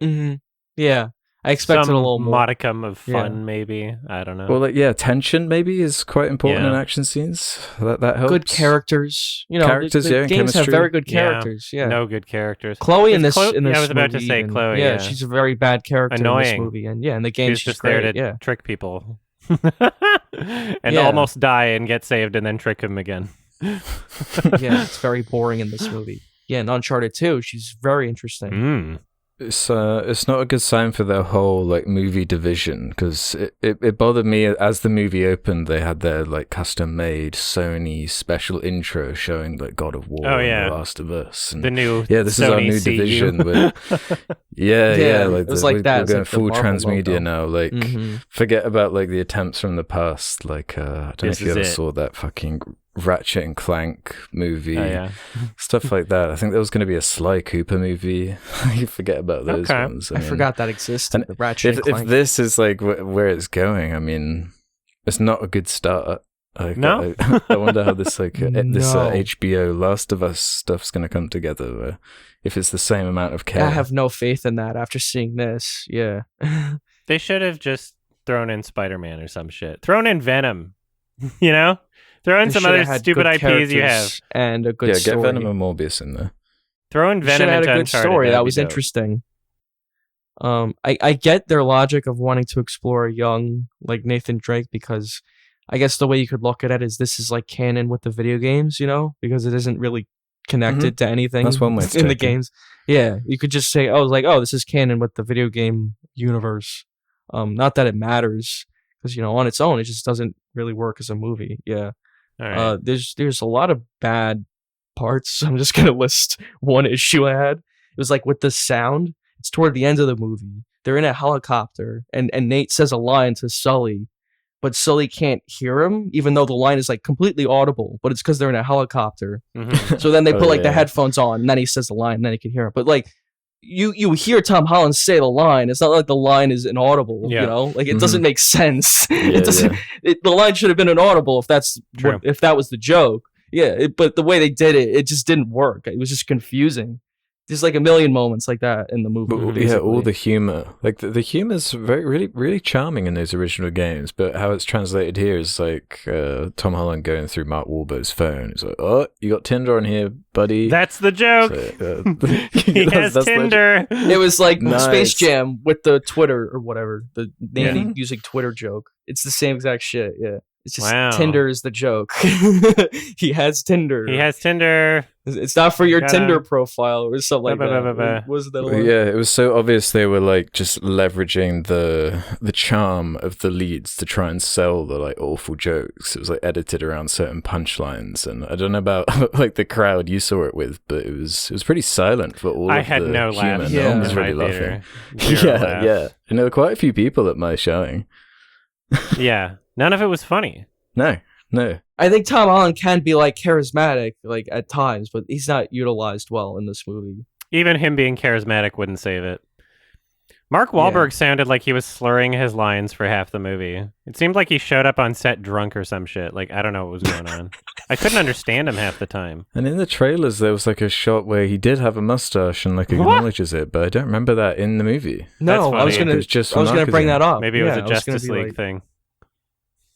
Mm-hmm. Yeah. I expected a little more modicum of fun, maybe. I don't know. Well, tension maybe is quite important in action scenes. That helps. Good characters, characters. The games have very good characters. Yeah, no good characters. Chloe in this. I was about to say Chloe. Yeah, she's a very bad character Annoying. in this movie, and in the games she's just there to trick people, and Yeah. almost die and get saved and then trick him again. Yeah, it's very boring in this movie. Yeah, in Uncharted 2, she's very interesting. It's not a good sign for their whole like movie division, because it bothered me as the movie opened. They had their like custom made Sony special intro showing like God of War and The Last of Us, and the new this Sony is our new CU. division. Like it was like that. We're going like full transmedia logo. now. Like forget about like the attempts from the past. Like I don't know if you ever saw that fucking Ratchet and Clank movie, stuff like that. I think there was going to be a Sly Cooper movie. You forget about those ones. I forgot that existed. The Ratchet and Clank. If this is like where it's going, I mean, it's not a good start. I wonder how this this HBO Last of Us stuff's going to come together. If it's the same amount of care. I have no faith in that after seeing this. Yeah, they should have just thrown in Spider-Man or some shit. Thrown in Venom. You know. Throw in some other stupid IPs you have. And a good story. Yeah, get Venom and Morbius in there. Throw in Venom and a good Uncharted. Story. That was interesting. I get their logic of wanting to explore a young, like, Nathan Drake, because I guess the way you could look at it is this is, like, canon with the video games, you know? Because it isn't really connected to anything. That's one way in the games. Yeah, you could just say, this is canon with the video game universe. Not that it matters, because, you know, on its own, it just doesn't really work as a movie. Yeah. All right. There's a lot of bad parts. I'm just gonna list one issue I had. It was like with the sound. It's toward the end of the movie. They're in a helicopter, and Nate says a line to Sully, but Sully can't hear him, even though the line is like completely audible. But it's because they're in a helicopter. So then they put the headphones on, and then he says the line, and then he can hear it. But like you hear Tom Holland say the line. It's not like the line is inaudible. You know, like it doesn't make sense. It doesn't. The line should have been inaudible if if that was the joke. Yeah, but the way they did it, it just didn't work. It was just confusing. There's like a million moments like that in the movie. But, all the humor, like the humor is really, really charming in those original games. But how it's translated here is like Tom Holland going through Mark Wahlberg's phone. It's like, oh, you got Tinder on here, buddy. That's the joke. He has Tinder. It was like Space Jam with the Twitter or whatever, the Navy using Twitter joke. It's the same exact shit. Yeah, it's just Tinder is the joke. He has Tinder. He has Tinder. It's not for your Tinder profile or something like that. Was that yeah, it was so obvious they were like just leveraging the charm of the leads to try and sell the like awful jokes. It was like edited around certain punchlines, and I don't know about like the crowd you saw it with, but it was pretty silent for all. I had no laughs. No one was really laughing. Yeah. And there were quite a few people at my showing. Yeah, none of it was funny. No. I think Tom Holland can be like charismatic, like at times, but he's not utilized well in this movie. Even him being charismatic wouldn't save it. Mark Wahlberg sounded like he was slurring his lines for half the movie. It seemed like he showed up on set drunk or some shit. Like, I don't know what was going on. I couldn't understand him half the time. And in the trailers, there was like a shot where he did have a mustache and like acknowledges it, but I don't remember that in the movie. No, I was gonna bring that up. Maybe it was a Justice League thing.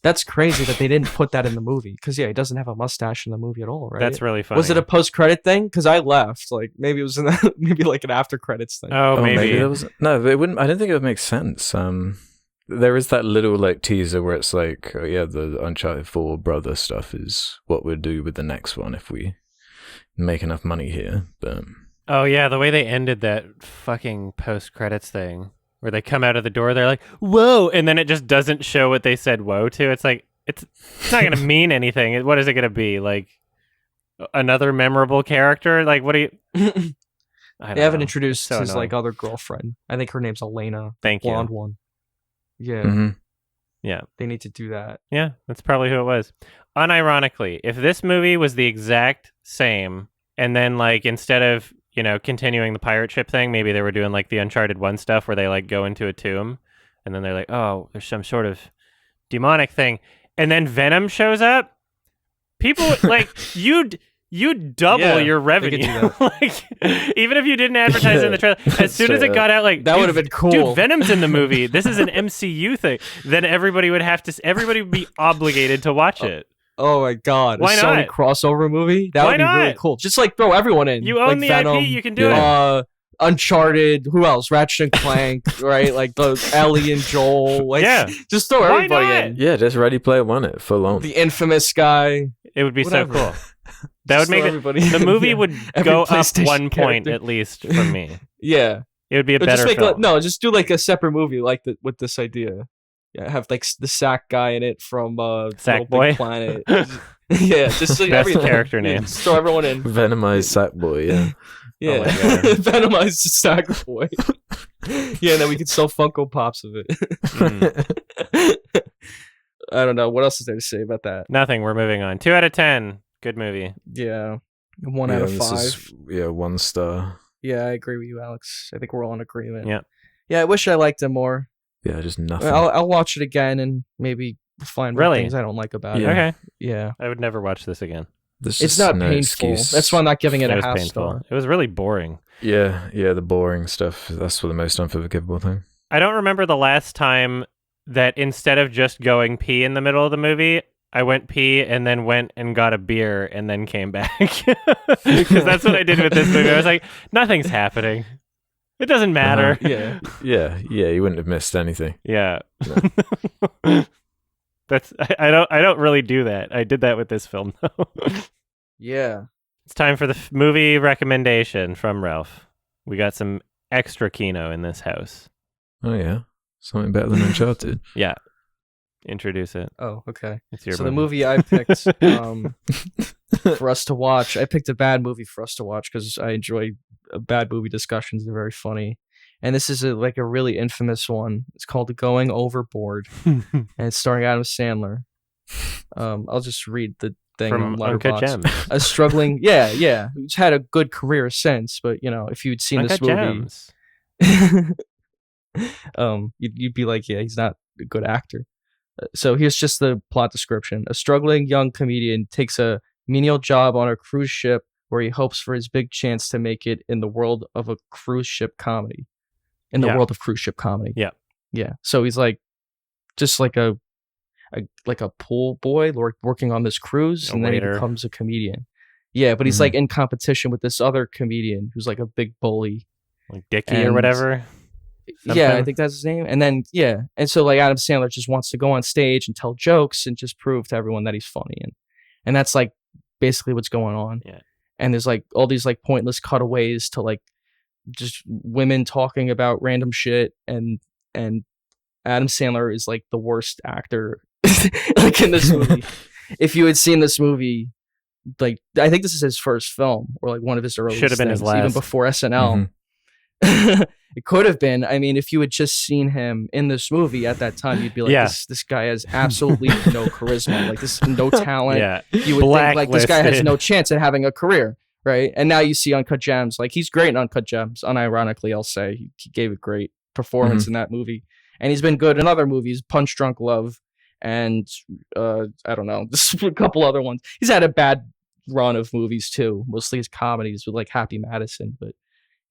That's crazy that they didn't put that in the movie, because he doesn't have a mustache in the movie at all, right? That's really funny. Was it a post-credit thing? Because I left, like maybe it was maybe like an after-credits thing. Oh, maybe. There was, no, it wouldn't. I don't think it would make sense. There is that little like teaser where it's like, oh, yeah, the Uncharted 4 brother stuff is what we'll do with the next one if we make enough money here. But oh yeah, the way they ended that fucking post-credits thing, where they come out of the door, they're like, whoa, and then it just doesn't show what they said whoa to. It's like, it's not going to mean anything. What is it going to be? Like, another memorable character? Like, what do you... They haven't introduced his, like, other girlfriend. I think her name's Elena. Thank you. Blonde one. Yeah. Mm-hmm. Yeah. They need to do that. Yeah, that's probably who it was. Unironically, if this movie was the exact same, and then, like, instead of... you know, continuing the pirate ship thing, maybe they were doing like the Uncharted 1 stuff where they like go into a tomb and then they're like, oh, there's some sort of demonic thing. And then Venom shows up. People like you'd double your revenue. Like, even if you didn't advertise it in the trailer, as soon as it got out, like that would have been cool. Dude, Venom's in the movie. This is an MCU thing. Then everybody would be obligated to watch it. Oh my god! Why a not? Sony crossover movie? That would be really cool. Just like throw everyone in. You own like the Venom, IP. You can do it. Uncharted. Who else? Ratchet and Clank. Right? Like the Ellie and Joel. Like, just throw everybody in. Yeah, just Ready Player One it full on. The infamous guy. It would be so cool. That would make it. The movie would go up 1 point at least from me. Yeah. It would be a But better film. just do like a separate movie like with this idea. Yeah, have like the Sack guy in it from Little Big Sackboy? Planet. Yeah, just so Best everything. character name. Just throw everyone in. Venomized Sackboy, yeah. Yeah, Oh my God. Venomized Sackboy. Yeah, and then we could sell Funko Pops of it. I don't know. What else is there to say about that? Nothing. We're moving on. 2 out of 10. Good movie. Yeah. 1 out of 5. 1 star. Yeah, I agree with you, Alex. I think we're all in agreement. Yeah. Yeah, I wish I liked it more. Yeah, just nothing. I'll watch it again and maybe find more Really? things I don't like about Yeah. it. Okay. Yeah. I would never watch this again. There's It's just not no painful. excuse. That's why I'm not giving it It a was half painful. star. It was really boring. Yeah, the boring stuff. That's the most unforgivable thing. I don't remember the last time that instead of just going pee in the middle of the movie, I went pee and then went and got a beer and then came back. Because that's what I did with this movie. I was like, nothing's happening. It doesn't matter. Yeah. Yeah, you wouldn't have missed anything. Yeah. That's I don't really do that. I did that with this film though. Yeah. It's time for the movie recommendation from Ralph. We got some extra Kino in this house. Oh yeah, something better than Uncharted. Yeah. Introduce it. Oh, okay. It's your So the movie I picked for us to watch, I picked a bad movie for us to watch because I enjoy bad movie discussions. They're very funny. And this is like a really infamous one. It's called Going Overboard, and it's starring Adam Sandler. I'll just read the thing on from Uncut Letterboxd. Gems. A struggling, yeah, who's had a good career since, but you know, if you'd seen Uncut this movie, Gems. you'd be like, yeah, he's not a good actor. So here's just the plot description. A struggling young comedian takes a menial job on a cruise ship where he hopes for his big chance to make it in the world of a cruise ship comedy. In the world of cruise ship comedy. Yeah. Yeah. So he's like, just like a pool boy working on this cruise, and then he becomes a comedian. Yeah, but he's like in competition with this other comedian who's like a big bully. Like Dickie or whatever. Yeah, I think that's his name. And then, yeah. And so like Adam Sandler just wants to go on stage and tell jokes and just prove to everyone that he's funny. And that's like basically what's going on. Yeah. And there's like all these like pointless cutaways to like just women talking about random shit. And Adam Sandler is like the worst actor like in this movie. If you had seen this movie, like I think this is his first film or like one of his earliest. Should have been his last. Even before SNL. It could have been. I mean, if you had just seen him in this movie at that time, you'd be like, this guy has absolutely no charisma, like this, no talent. Yeah. You would think like this guy has no chance at having a career, right? And now you see Uncut Gems, like he's great in Uncut Gems. Unironically, I'll say he gave a great performance in that movie, and he's been good in other movies, Punch Drunk Love, and I don't know, just a couple other ones. He's had a bad run of movies too, mostly his comedies with like Happy Madison, but.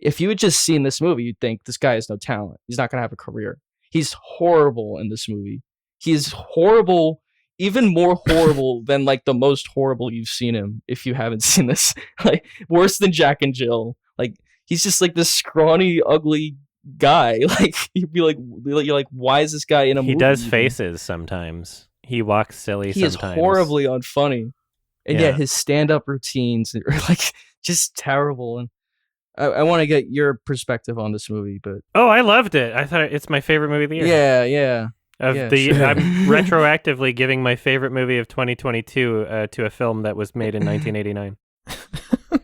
If you had just seen this movie, you'd think this guy has no talent. He's not going to have a career. He's horrible in this movie. He's horrible, even more horrible than like the most horrible you've seen him. If you haven't seen this, like worse than Jack and Jill. Like he's just like this scrawny, ugly guy. Like you'd be like, you're like, why is this guy in a movie? He does faces sometimes. He walks silly. He sometimes. is horribly unfunny, and yet his stand-up routines are like just terrible. And I want to get your perspective on this movie, but I loved it. I thought it's my favorite movie of the year. Yeah. I'm retroactively giving my favorite movie of 2022 to a film that was made in 1989.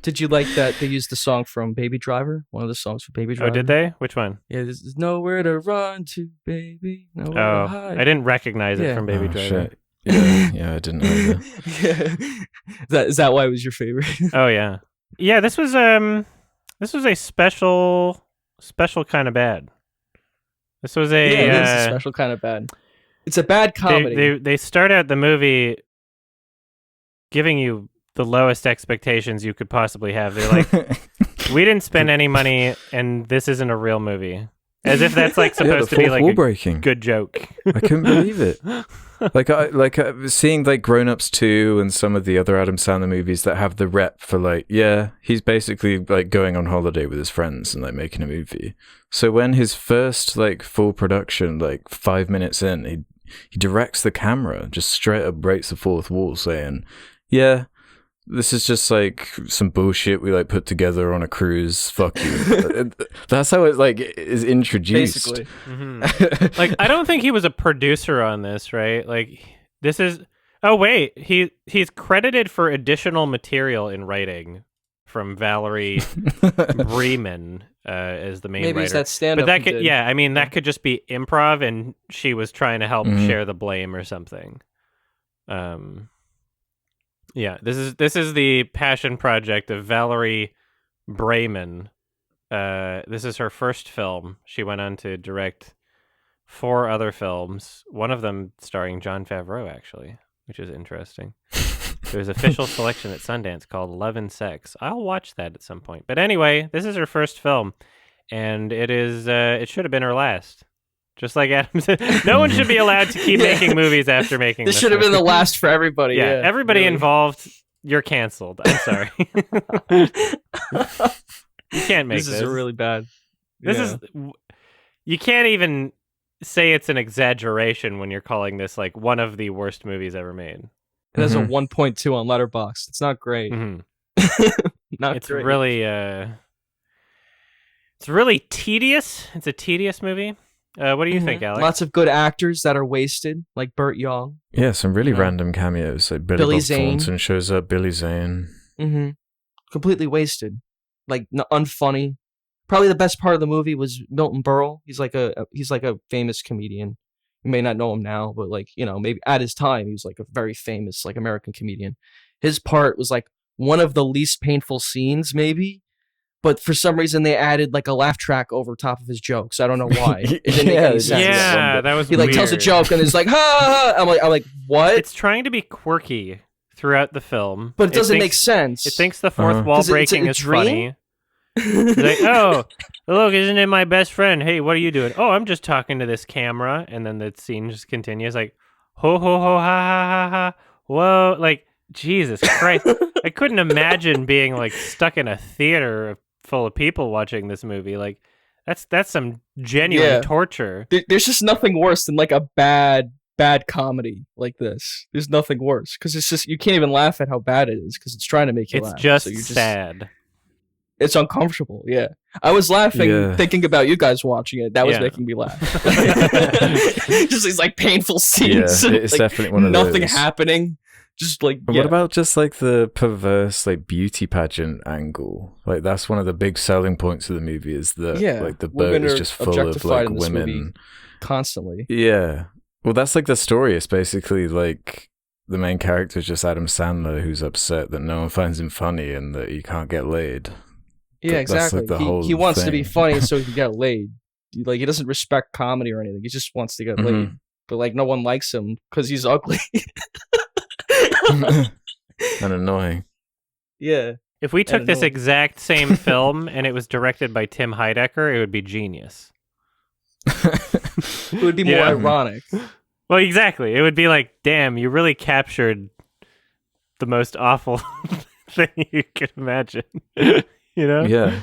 Did you like that they used the song from Baby Driver? One of the songs from Baby Driver. Oh, did they? Which one? Yeah, there's nowhere to run to, baby. Nowhere to hide. I didn't recognize it from Baby Driver. Shit. Yeah, I didn't know that. Is that why it was your favorite? Oh yeah, yeah. This was a special kind of bad. This was it is a special kind of bad. It's a bad comedy. They start out the movie giving you the lowest expectations you could possibly have. They're like, we didn't spend any money, and this isn't a real movie. As if that's like supposed to be like a good joke. I couldn't believe it. I was seeing like Grown Ups 2 and some of the other Adam Sandler movies that have the rep for like, he's basically like going on holiday with his friends and like making a movie. So when his first like full production, like 5 minutes in, he directs the camera, just straight up breaks the fourth wall saying, this is just like some bullshit we like put together on a cruise. Fuck you. That's how it like is introduced. Basically. Mm-hmm. Like, I don't think he was a producer on this, right? Like, this is. Oh wait, he's credited for additional material in writing from Valerie Bremen as the main Maybe writer. it's that stand-up. But that could, yeah, I mean, that could just be improv, and she was trying to help share the blame or something. Yeah, this is the passion project of Valerie Bremen. This is her first film. She went on to direct 4 other films, one of them starring Jon Favreau, actually, which is interesting. There's an official selection at Sundance called Love and Sex. I'll watch that at some point. But anyway, this is her first film, and it is it should have been her last. Just like Adam said, no one should be allowed to keep making movies after making This should have been the last for everybody. Yeah, everybody really. Involved, you're canceled. I'm sorry. You can't make this. This is really bad. This is you can't even say it's an exaggeration when you're calling this like one of the worst movies ever made. It has a 1.2 on Letterboxd. It's not great. Not it's great. Really it's really tedious. It's a tedious movie. What do you think, Alex? Lots of good actors that are wasted, like Burt Young. Yeah, some really random cameos. Like Billy Bob Zane. Thornton shows up. Billy Zane. Completely wasted. Like unfunny. Probably the best part of the movie was Milton Berle. He's like a famous comedian. You may not know him now, but like, you know, maybe at his time he was like a very famous like American comedian. His part was like one of the least painful scenes, maybe. But for some reason they added like a laugh track over top of his jokes. I don't know why. It didn't make any sense. Yeah, that was he like weird. tells a joke and it's like ha ha. I'm like what? It's trying to be quirky throughout the film, but it doesn't make sense. It thinks the fourth wall breaking is funny. It's like, oh, look, isn't it my best friend? Hey, what are you doing? Oh, I'm just talking to this camera. And then the scene just continues like, ho, ho, ho, ha, ha, ha, ha. Whoa. Like, Jesus Christ. I couldn't imagine being like stuck in a theater full of people watching this movie. Like, that's some genuine torture. There's just nothing worse than like a bad comedy like this. There's nothing worse. Because it's just, you can't even laugh at how bad it is because it's trying to make you laugh. It's just sad. It's uncomfortable, yeah. I was laughing thinking about you guys watching it. That was making me laugh. Just these like painful scenes. Yeah, it's like, definitely one of nothing those. happening. Just like What about just like the perverse like beauty pageant angle? Like that's one of the big selling points of the movie is that like the boat is just full of like women constantly. Yeah. Well, that's like the story. It's basically like the main character is just Adam Sandler who's upset that no one finds him funny and that he can't get laid. Yeah, exactly. Like the whole he wants thing. to be funny so he can get laid. Like he doesn't respect comedy or anything. He just wants to get laid. But like no one likes him because he's ugly. And annoying. Yeah. If we took this exact same film and it was directed by Tim Heidecker, it would be genius. It would be more ironic. Well, exactly. It would be like, damn, you really captured the most awful thing you could imagine. You know? Yeah.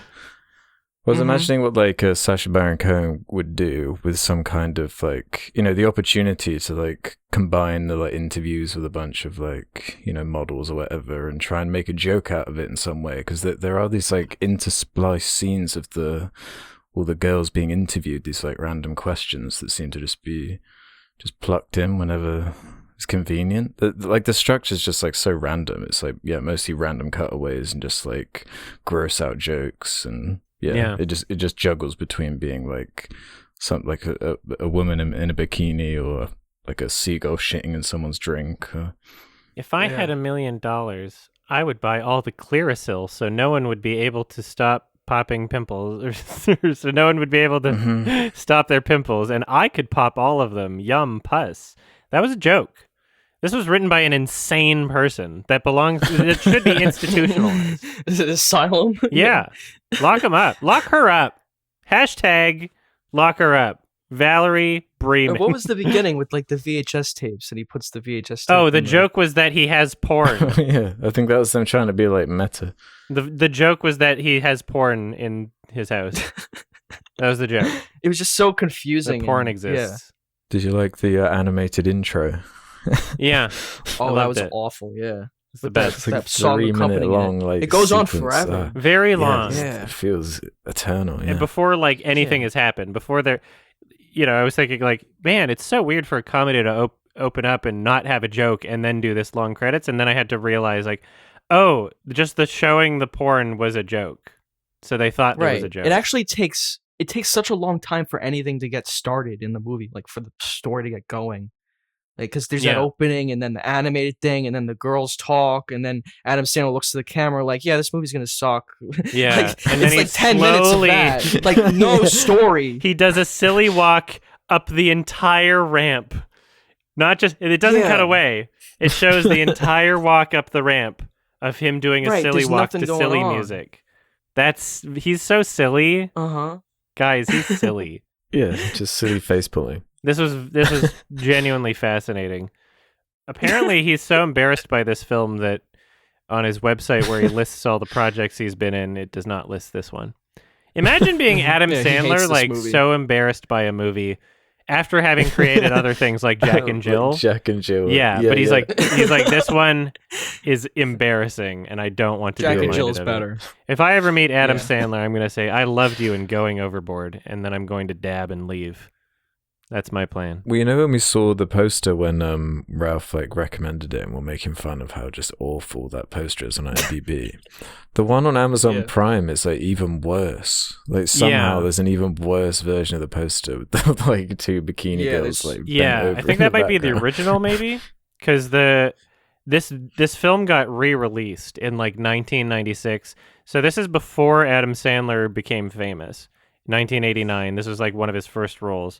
I was imagining what like Sacha Baron Cohen would do with some kind of like, you know, the opportunity to like combine the like interviews with a bunch of like, you know, models or whatever and try and make a joke out of it in some way. Because there are these like interspliced scenes of all the girls being interviewed, these like random questions that seem to just be plucked in whenever it's convenient. Like the structure's just like so random. It's like, mostly random cutaways and just like gross out jokes and it just juggles between being like something like a woman in a bikini or like a seagull shitting in someone's drink. If I had $1 million, I would buy all the Clearasil so no one would be able to stop popping pimples, so no one would be able to stop their pimples, and I could pop all of them. Yum, pus. That was a joke. This was written by an insane person that belongs. It should be institutionalized. Is it asylum? Yeah. Lock him up. Lock her up. Hashtag lock her up. Valerie Bremen. What was the beginning with like the VHS tapes and he puts the VHS tape Oh, the joke was that he has porn. Yeah, I think that was them trying to be like meta. The joke was that he has porn in his house. That was the joke. It was just so confusing. The porn exists. Did you like the animated intro? Yeah. Oh, that was awful. Yeah. It's the best. It's like that song 3 minute accompanying long. it. Like It goes on sequence, forever. Very long. Yeah. It feels eternal. Yeah. And before like anything Yeah. has happened, before there, I was thinking like, man, it's so weird for a comedy to open up and not have a joke and then do this long credits. And then I had to realize like, oh, just the showing the porn was a joke. So they thought there was a joke. It actually takes such a long time for anything to get started in the movie, like for the story to get going. Like, because there's that opening and then the animated thing and then the girls talk and then Adam Sandler looks to the camera like, yeah, this movie's gonna suck. Yeah. Like, And then it's like 10 minutes of that. Like, no story. He does a silly walk up the entire ramp. Not just, it doesn't cut away. It shows the entire walk up the ramp of him doing a silly walk to silly music. He's so silly. Guys, he's silly. Yeah, just silly face pulling. This was genuinely fascinating. Apparently, he's so embarrassed by this film that on his website where he lists all the projects he's been in, it does not list this one. Imagine being Adam Sandler, like so embarrassed by a movie after having created other things like Jack and Jill. Like Jack and Jill. Yeah, but he's like this one is embarrassing, and I don't want to. Jack be and Jill is reminded of better. it. If I ever meet Adam Sandler, I'm going to say I loved you in Going Overboard, and then I'm going to dab and leave. That's my plan. Well, when we saw the poster when Ralph like recommended it and we're making fun of how just awful that poster is on IMDb, the one on Amazon Prime is like even worse. Like somehow there's an even worse version of the poster with like 2 bikini girls like bent over I think that might be the original maybe because this film got re-released in like 1996. So this is before Adam Sandler became famous. 1989. This was like one of his first roles.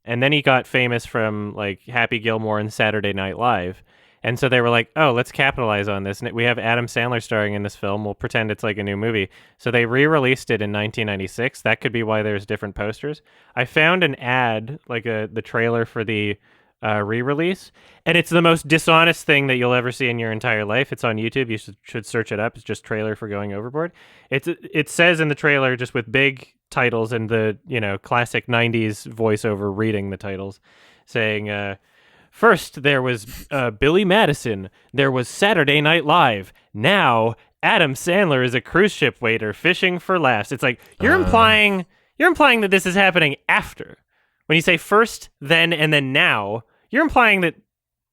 And then he got famous from like Happy Gilmore and Saturday Night Live. And so they were like, oh, let's capitalize on this. And we have Adam Sandler starring in this film. We'll pretend it's like a new movie. So they re-released it in 1996. That could be why there's different posters. I found an ad, like the trailer for the re-release. And it's the most dishonest thing that you'll ever see in your entire life. It's on YouTube. You should search it up. It's just trailer for Going Overboard. It says in the trailer just with big titles and the classic 90s voiceover reading the titles saying first there was Billy Madison, there was Saturday Night Live, now Adam Sandler is a cruise ship waiter fishing for laughs. It's like you're implying that this is happening after. When you say first, then, and then now, you're implying that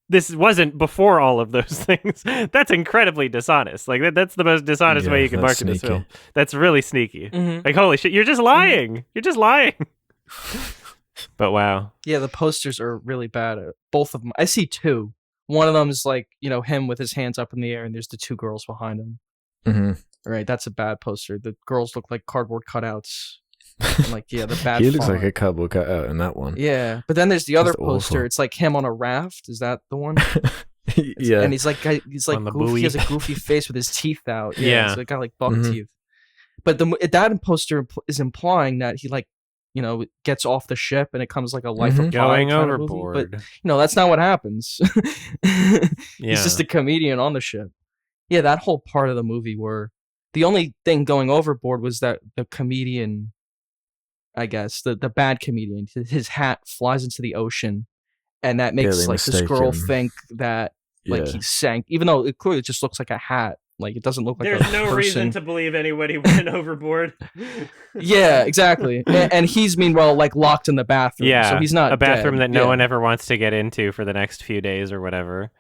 this wasn't before all of those things. That's incredibly dishonest. Like that's the most dishonest way you can market this film. That's really sneaky. Like holy shit, you're just lying. You're just lying. But wow. Yeah, the posters are really bad. Both of them. I see 2. One of them is like him with his hands up in the air, and there's the 2 girls behind him. Right, that's a bad poster. The girls look like cardboard cutouts. And like the bad. He looks font. like a cardboard cutout in that one. Yeah, but then there's the other Just poster. awful. It's like him on a raft. Is that the one? Yeah, and he's like On the goofy. buoy. He has a goofy face with his teeth out. Yeah. So it got like buck teeth. But that poster is implying that he gets off the ship and it comes like a Life of Pi Going kind of Overboard. movie. But that's not what happens. He's just a comedian on the ship. Yeah, that whole part of the movie where the only thing going overboard was that the comedian, I guess, the bad comedian, his hat flies into the ocean, and that makes this girl think that he sank, even though it clearly just looks like a hat. Like it doesn't look like There's a no person. reason to believe anybody went overboard. Yeah, exactly. And he's meanwhile like locked in the bathroom. Yeah, so he's not a bathroom dead. that no one ever wants to get into for the next few days or whatever.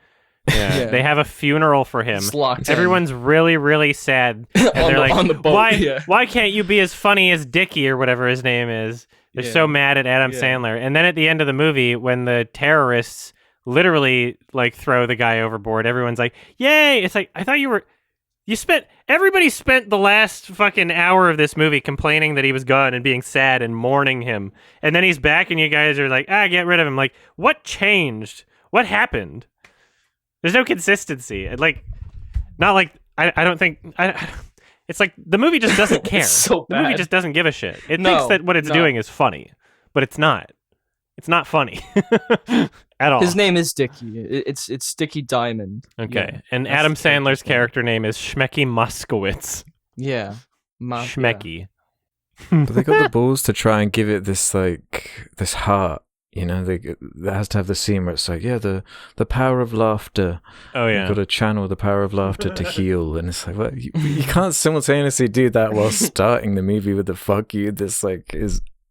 Yeah. They have a funeral for him. It's locked in. Everyone's really, really sad. And they're like, on the boat. why can't you be as funny as Dickie or whatever his name is? They're so mad at Adam Sandler. And then at the end of the movie, when the terrorists literally like throw the guy overboard, everyone's like, yay! It's like, I thought everybody spent the last fucking hour of this movie complaining that he was gone and being sad and mourning him. And then he's back and you guys are like, get rid of him. Like, what changed? What happened? There's no consistency. I don't think. It's like the movie just doesn't care. So the movie bad. just doesn't give a shit. It thinks that what it's doing is funny, but it's not. It's not funny at all. His name is Dickie. It's Dickie Diamond. Okay, Yeah, and that's Adam the character's Sandler's character name is Schmecky Moskowitz. Yeah. Schmecky. But they got the balls to try and give it this heart. You know, there has to have the scene where it's like, yeah, the power of laughter. Oh yeah, you've got to channel the power of laughter to heal, and it's like, well, you can't simultaneously do that while starting the movie with the fuck you. This like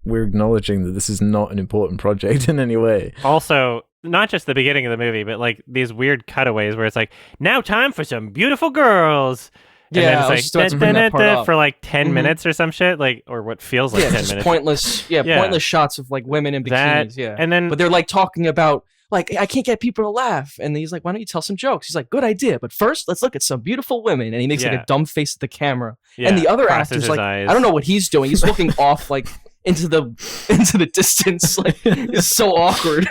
we're acknowledging that this is not an important project in any way. Also, not just the beginning of the movie, but like these weird cutaways where it's like, now time for some beautiful girls. And Yeah, then it's like for like 10 minutes or some shit, like, or what feels like 10 just minutes. Pointless. Yeah, pointless shots of like women in bikinis. Yeah, and then but they're like talking about like I can't get people to laugh, and he's like, why don't you tell some jokes? He's like, good idea, but first let's look at some beautiful women, and he makes like a dumb face at the camera, and the other actor's like, eyes. I don't know what he's doing. He's looking off like into the distance, like it's so awkward.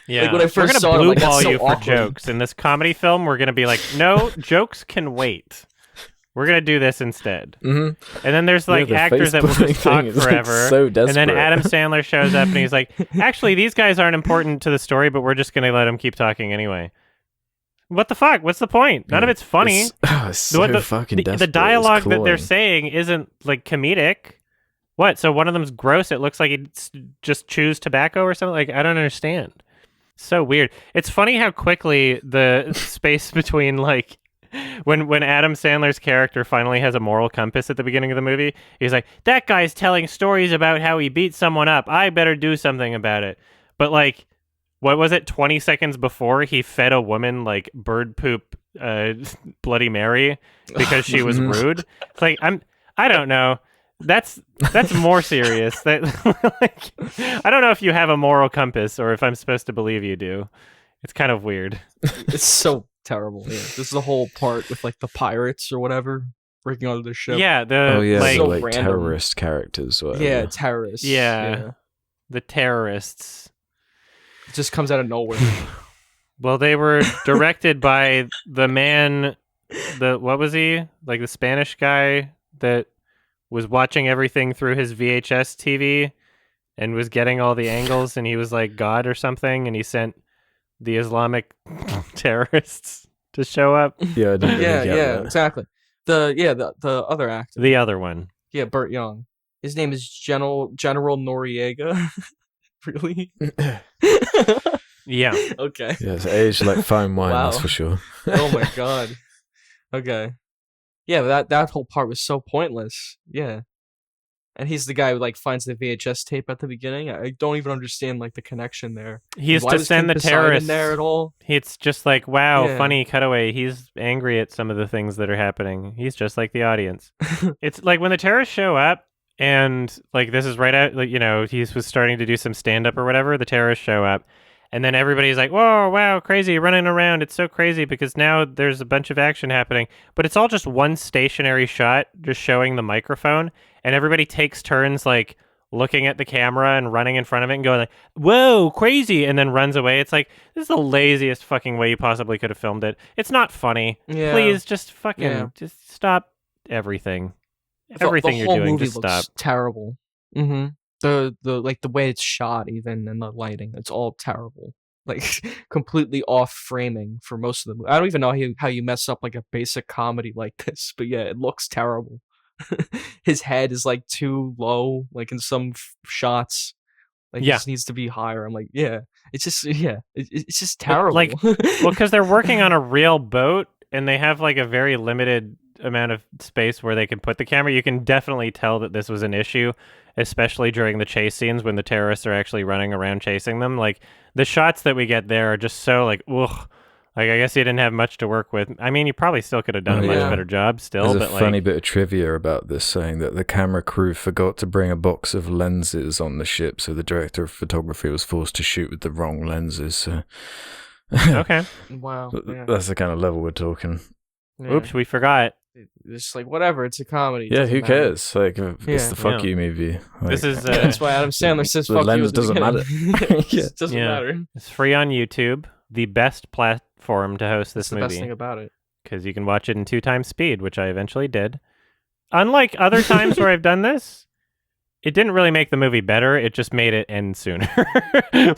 Yeah, like when I first we're gonna saw blue it, like, ball so you awkward. for jokes in this comedy film. We're gonna be like, no, jokes can wait. We're gonna do this instead. And then there's like actors that will just talk forever. Like so desperate. And then Adam Sandler shows up and he's like, actually, these guys aren't important to the story, but we're just gonna let them keep talking anyway. What the fuck? What's the point? None of it's funny. It's so fucking desperate. The dialogue that they're saying isn't like comedic. What? So one of them's gross. It looks like he just chews tobacco or something. Like, I don't understand. So weird. It's funny how quickly the space between like when Adam Sandler's character finally has a moral compass at the beginning of the movie, he's like, that guy's telling stories about how he beat someone up. I better do something about it. But like, what was it? 20 seconds before he fed a woman like bird poop Bloody Mary because she was rude. It's like, I don't know. That's more serious. That like, I don't know if you have a moral compass or if I'm supposed to believe you do. It's kind of weird. It's so terrible. Yeah. This is the whole part with like the pirates or whatever breaking onto the ship. Yeah, like terrorist characters. Whatever. Yeah, terrorists. Yeah, the terrorists. It just comes out of nowhere. Well, they were directed by the man. What was he? Like the Spanish guy that was watching everything through his VHS TV and was getting all the angles, and he was like God or something, and he sent the Islamic terrorists to show up. Yeah, I didn't really get that. Exactly. The other actor. The other one. Yeah, Burt Young. His name is General Noriega. Really? Yeah. Okay. Yeah, it's aged like fine wine, Wow. that's for sure. Oh my god. Okay. Yeah, that whole part was so pointless. Yeah. And he's the guy who like finds the VHS tape at the beginning. I don't even understand like the connection there. He's to send the terrorists there at all. It's just like, wow, Yeah. funny cutaway. He's angry at some of the things that are happening. He's just like the audience. It's like when the terrorists show up and like this is right out, like, you know, he was starting to do some stand up or whatever. The terrorists show up. And then everybody's like, whoa, wow, crazy, running around. It's so crazy because now there's a bunch of action happening. But it's all just one stationary shot just showing the microphone. And everybody takes turns like looking at the camera and running in front of it and going like, whoa, crazy, and then runs away. It's like, this is the laziest fucking way you possibly could have filmed it. It's not funny. Yeah. Please just fucking just stop everything. Everything the you're doing, movie just looks stop. terrible. Mm-hmm. The like the way it's shot even and the lighting, it's all terrible. Like completely off framing for most of the movie. I don't even know how you mess up like a basic comedy like this, but yeah, it looks terrible. His head is like too low, like in some shots. Like it just needs to be higher. I'm like, it's just terrible. Like, well, because they're working on a real boat and they have like a very limited amount of space where they can put the camera. You can definitely tell that this was an issue, especially during the chase scenes when the terrorists are actually running around chasing them. Like the shots that we get there are just so like, ugh. Like, I guess you didn't have much to work with. I mean, you probably still could have done a much better job still. There's a funny bit of trivia about this saying that the camera crew forgot to bring a box of lenses on the ship, so the director of photography was forced to shoot with the wrong lenses. So. Okay. Wow. Yeah. That's the kind of level we're talking. Yeah. Oops, we forgot. It's like, whatever, it's a comedy. Yeah, who matter. cares? Like, it's the fuck you movie. Like, This is That's why Adam Sandler says the fuck lens you at the doesn't matter. beginning. It doesn't matter. It's free on YouTube. The best platform to host this That's the movie. best thing about it. Because you can watch it in 2x speed, which I eventually did. Unlike other times where I've done this, it didn't really make the movie better. It just made it end sooner,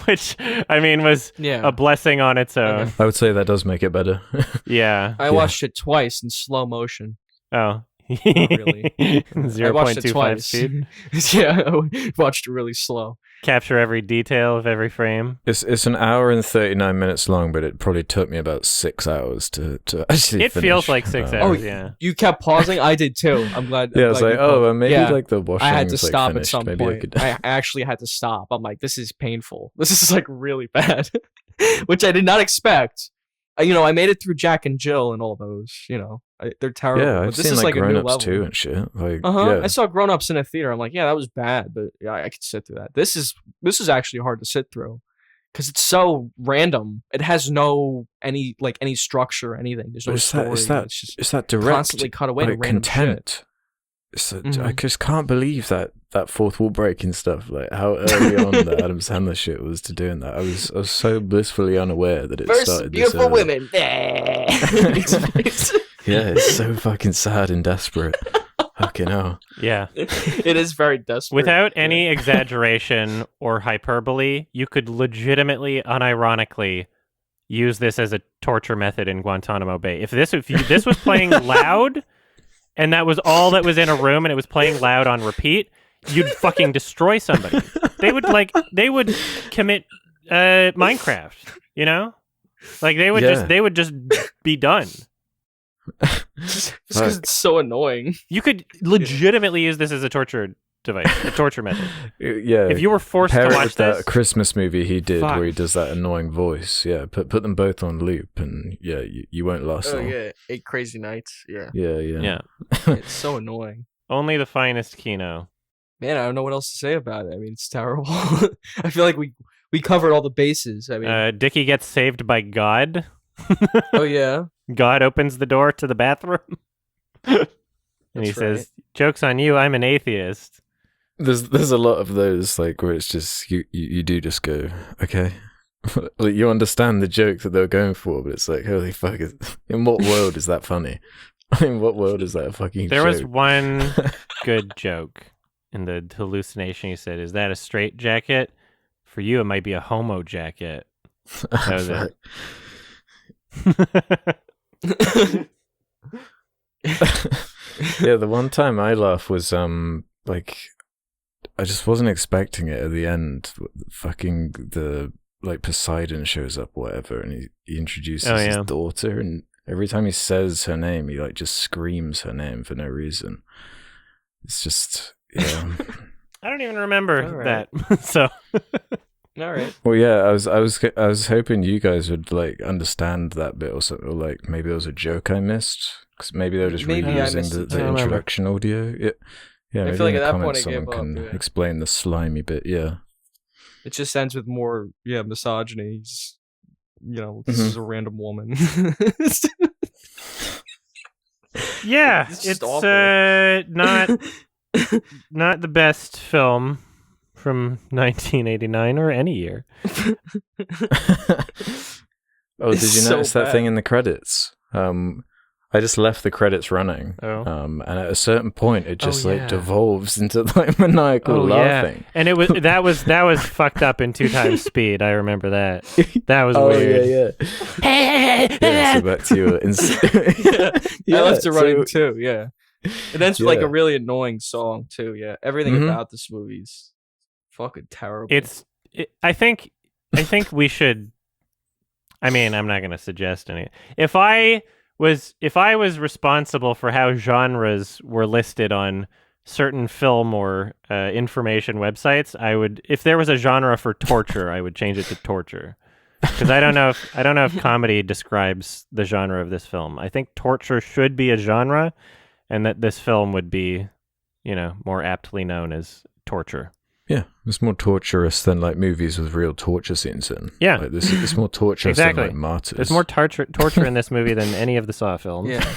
which I mean was a blessing on its own. Okay. I would say that does make it better. Yeah, I watched it twice in slow motion. Oh, Not really. I watched it 0.25 twice. speed. Yeah, I watched it really slow. Capture every detail of every frame. It's an hour and 39 minutes long, but it probably took me about 6 hours to actually It finish. feels like 6 Oh, hours, yeah. You kept pausing? I did too. I'm glad. Yeah, I I'm was glad like, you paused. well, maybe Yeah. like the washing. I had to like, stop finished. at some Maybe point. I could. I actually had to stop. I'm like, this is painful. This is like really bad, which I did not expect. I made it through Jack and Jill and all those. They're terrible. Yeah, but I've this seen is like like a new Grown Ups level. too and shit. Like, I yeah, saw Grown Ups in a theater. I'm like, yeah, that was bad, but yeah, I could sit through that. This is actually hard to sit through because it's so random. It has any structure or anything. There's no story. It's just it's that direct constantly cut away to like random content. shit. I just can't believe that fourth wall breaking stuff. Like how early on the Adam Sandler shit was to doing that. I was so blissfully unaware that it First started. beautiful this women. Yeah, it's so fucking sad and desperate. Fucking hell. Yeah. It is very desperate. Without any exaggeration or hyperbole, you could legitimately, unironically, use this as a torture method in Guantanamo Bay. If this was playing loud, and that was all that was in a room, and it was playing loud on repeat, you'd fucking destroy somebody. They would commit Minecraft. Like they would just be done. Just because it's so annoying. You could legitimately use this as a torture device, a torture method. Yeah. If you were forced to Pair it watch with this, that Christmas movie he did Fuck. where he does that annoying voice. Yeah, put them both on loop, and yeah, you won't last long. yeah, 8 Crazy Nights. Yeah, yeah, it's so annoying. only the finest Kino. Man, I don't know what else to say about it. I mean, it's terrible. I feel like we covered all the bases. I mean, Dickie gets saved by God. oh yeah, God opens the door to the bathroom, and he That's says, right. "Joke's on you. I'm an atheist." There's a lot of those like where it's just you do just go, okay. Like you understand the joke that they were going for, but it's like, holy fuck, in what world is that funny? In what world is that a fucking There joke? was one good joke in the hallucination. He said, "Is that a straight jacket? For you, it might be a homo jacket." That was it. Yeah, the one time I laughed was like I just wasn't expecting it at the end. Fucking the like Poseidon shows up or whatever, and he introduces his daughter, and every time he says her name, he like just screams her name for no reason. It's just I don't even remember All that. So all right. Well, yeah, I was hoping you guys would like understand that bit or something, or like maybe there was a joke I missed because maybe they were just Maybe I reusing missed the it too. I don't introduction audio. Yeah, I maybe feel like in at the that point comments I gave someone up, can yeah. explain the slimy bit. Yeah, It just ends with more, misogyny. This is a random woman. yeah, It's it's just awful. not the best film from 1989 or any year. Oh, did It's you so notice that bad. thing in the credits? I just left the credits running. Oh. And at a certain point, it just yeah. like devolves into like maniacal laughing. And that was fucked up in 2 times speed. I remember that. That was weird. Yeah, so back to your I left it running too. Yeah, it ends with like Yeah. a really annoying song too. Yeah, everything Mhm. about this movie's fucking terrible. I think we should. I mean, I'm not going to suggest any. If I was responsible for how genres were listed on certain film or information websites, I would. If there was a genre for torture, I would change it to torture. Because I don't know if comedy describes the genre of this film. I think torture should be a genre, and that this film would be, more aptly known as torture. Yeah, it's more torturous than like movies with real torture scenes in. Yeah. Like this it's more torturous Exactly. than like Martyrs. There's more torture in this movie than any of the Saw films. yeah,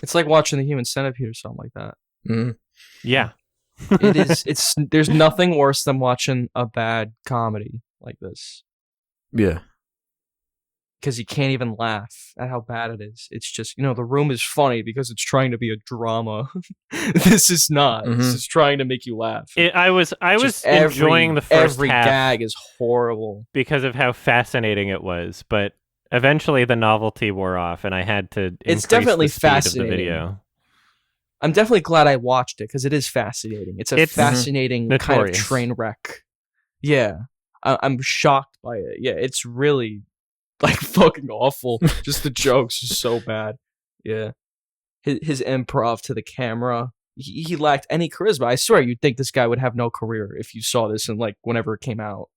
it's like watching The Human Centipede or something like that. Mhm. Yeah. It is. There's nothing worse than watching a bad comedy like this Yeah. because you can't even laugh at how bad it is. It's just The Room is funny because it's trying to be a drama. This is not. This Mhm. is trying to make you laugh. I was Just enjoying the first every half gag is horrible. because of how fascinating it was, but eventually the novelty wore off, and I had to It's increase definitely the speed of the fascinating. video. I'm definitely glad I watched it because it is fascinating. It's a fascinating kind of train wreck. Yeah, I'm shocked by it. Yeah, it's really like fucking awful. Just the jokes are so bad. Yeah, his improv to the camera. He lacked any charisma. I swear, you'd think this guy would have no career if you saw this in like whenever it came out,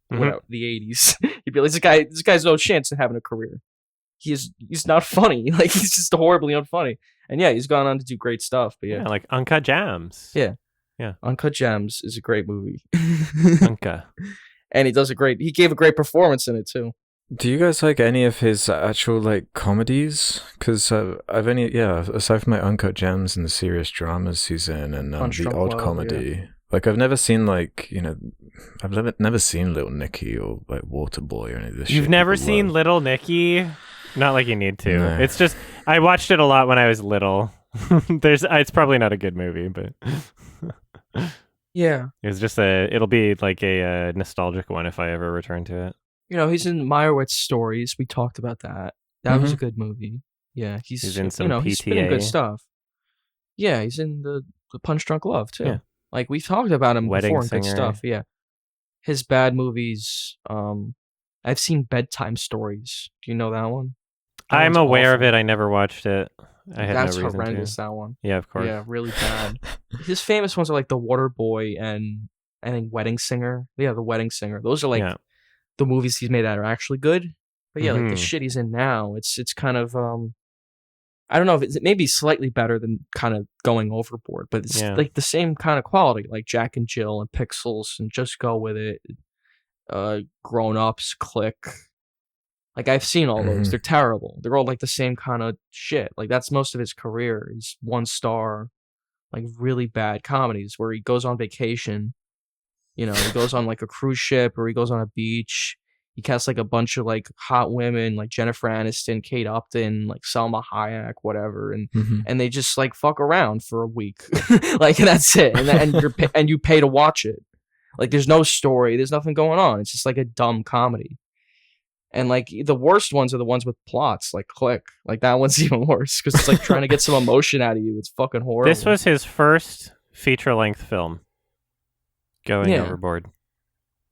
whatever, the 80s. You'd be like, this guy's no chance of having a career. He's not funny. Like he's just horribly unfunny. And yeah, he's gone on to do great stuff. But yeah, like Uncut Gems. Yeah. Uncut Gems is a great movie. Uncut. And he gave a great performance in it too. Do you guys like any of his actual like comedies? Because I've only aside from my Uncut Gems and the serious dramas he's in, and the odd comedy. Yeah. Like I've never seen I've never seen Little Nicky or like Waterboy or any of this. You've never seen Little Nicky? Not like you need to. No. It's just I watched it a lot when I was little. It's probably not a good movie, but yeah, it's just it'll be like a nostalgic one if I ever return to it. He's in Meyerowitz Stories. We talked about that. That was a good movie. Yeah, he's in some PTA. He's been in good stuff. Yeah, he's in the Punch Drunk Love too. Yeah. Like we talked about him Wedding before in Singer. Good stuff. Yeah, his bad movies. I've seen Bedtime Stories. Do you know that one? I'm aware of it. I never watched it. I had That's no reason horrendous. to. That one. Yeah, of course. Yeah, really bad. His famous ones are like The Water Boy and I think Wedding Singer. Yeah, The Wedding Singer. Those are like the movies he's made that are actually good. But yeah, like the shit he's in now, it's kind of I don't know if it may be slightly better than kind of going overboard, but it's like the same kind of quality, like Jack and Jill and Pixels and Just Go With It, Grown Ups, Click. Like I've seen all those. They're terrible. They're all like the same kind of shit. Like that's most of his career is 1-star, like really bad comedies where he goes on vacation. He goes on like a cruise ship or he goes on a beach. He casts like a bunch of like hot women, like Jennifer Aniston, Kate Upton, like Salma Hayek, whatever, and they just like fuck around for a week, like that's it, and you pay to watch it. Like there's no story, there's nothing going on. It's just like a dumb comedy. And like the worst ones are the ones with plots, like Click. Like that one's even worse because it's like trying to get some emotion out of you. It's fucking horrible. This was his first feature-length film. Going Overboard.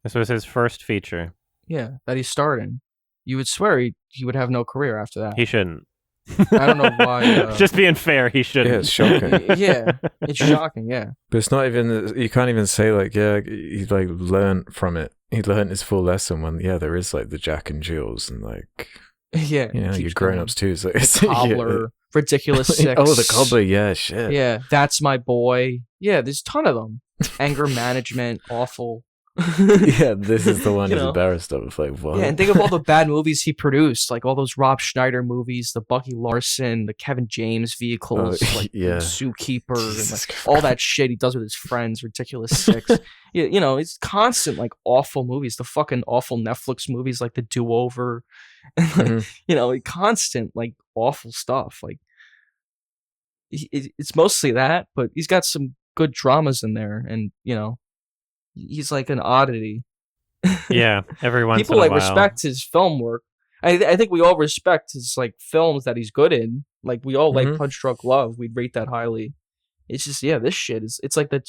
This was his first feature. Yeah, that he starred in. You would swear he would have no career after that. He shouldn't. I don't know why. Just being fair, he shouldn't. Yeah, it's shocking. Yeah, it's shocking. Yeah, but it's not even. You can't even say like, he like learned from it. He learned his full lesson when there is like the Jack and Jills and like your grown ups too. So it's Cobbler, Ridiculous Six. Oh, the Cobbler, yeah, shit. Yeah, That's My Boy. Yeah, there's a ton of them. Anger Management, awful. Yeah, this is the one he's embarrassed of. Like, what? Yeah, and think of all the bad movies he produced, like all those Rob Schneider movies, the Bucky Larson, the Kevin James vehicles, like Zookeeper, and like all that shit he does with his friends, Ridiculous Six. It's constant like awful movies, the fucking awful Netflix movies like The Do-Over, and constant like awful stuff. Like it's mostly that, but he's got some good dramas in there, and he's like an oddity. Yeah, every once people in a while. Respect his film work. I think we all respect his like films that he's good in. Like we all like Punch Drunk Love. We'd rate that highly. It's just this shit it's like the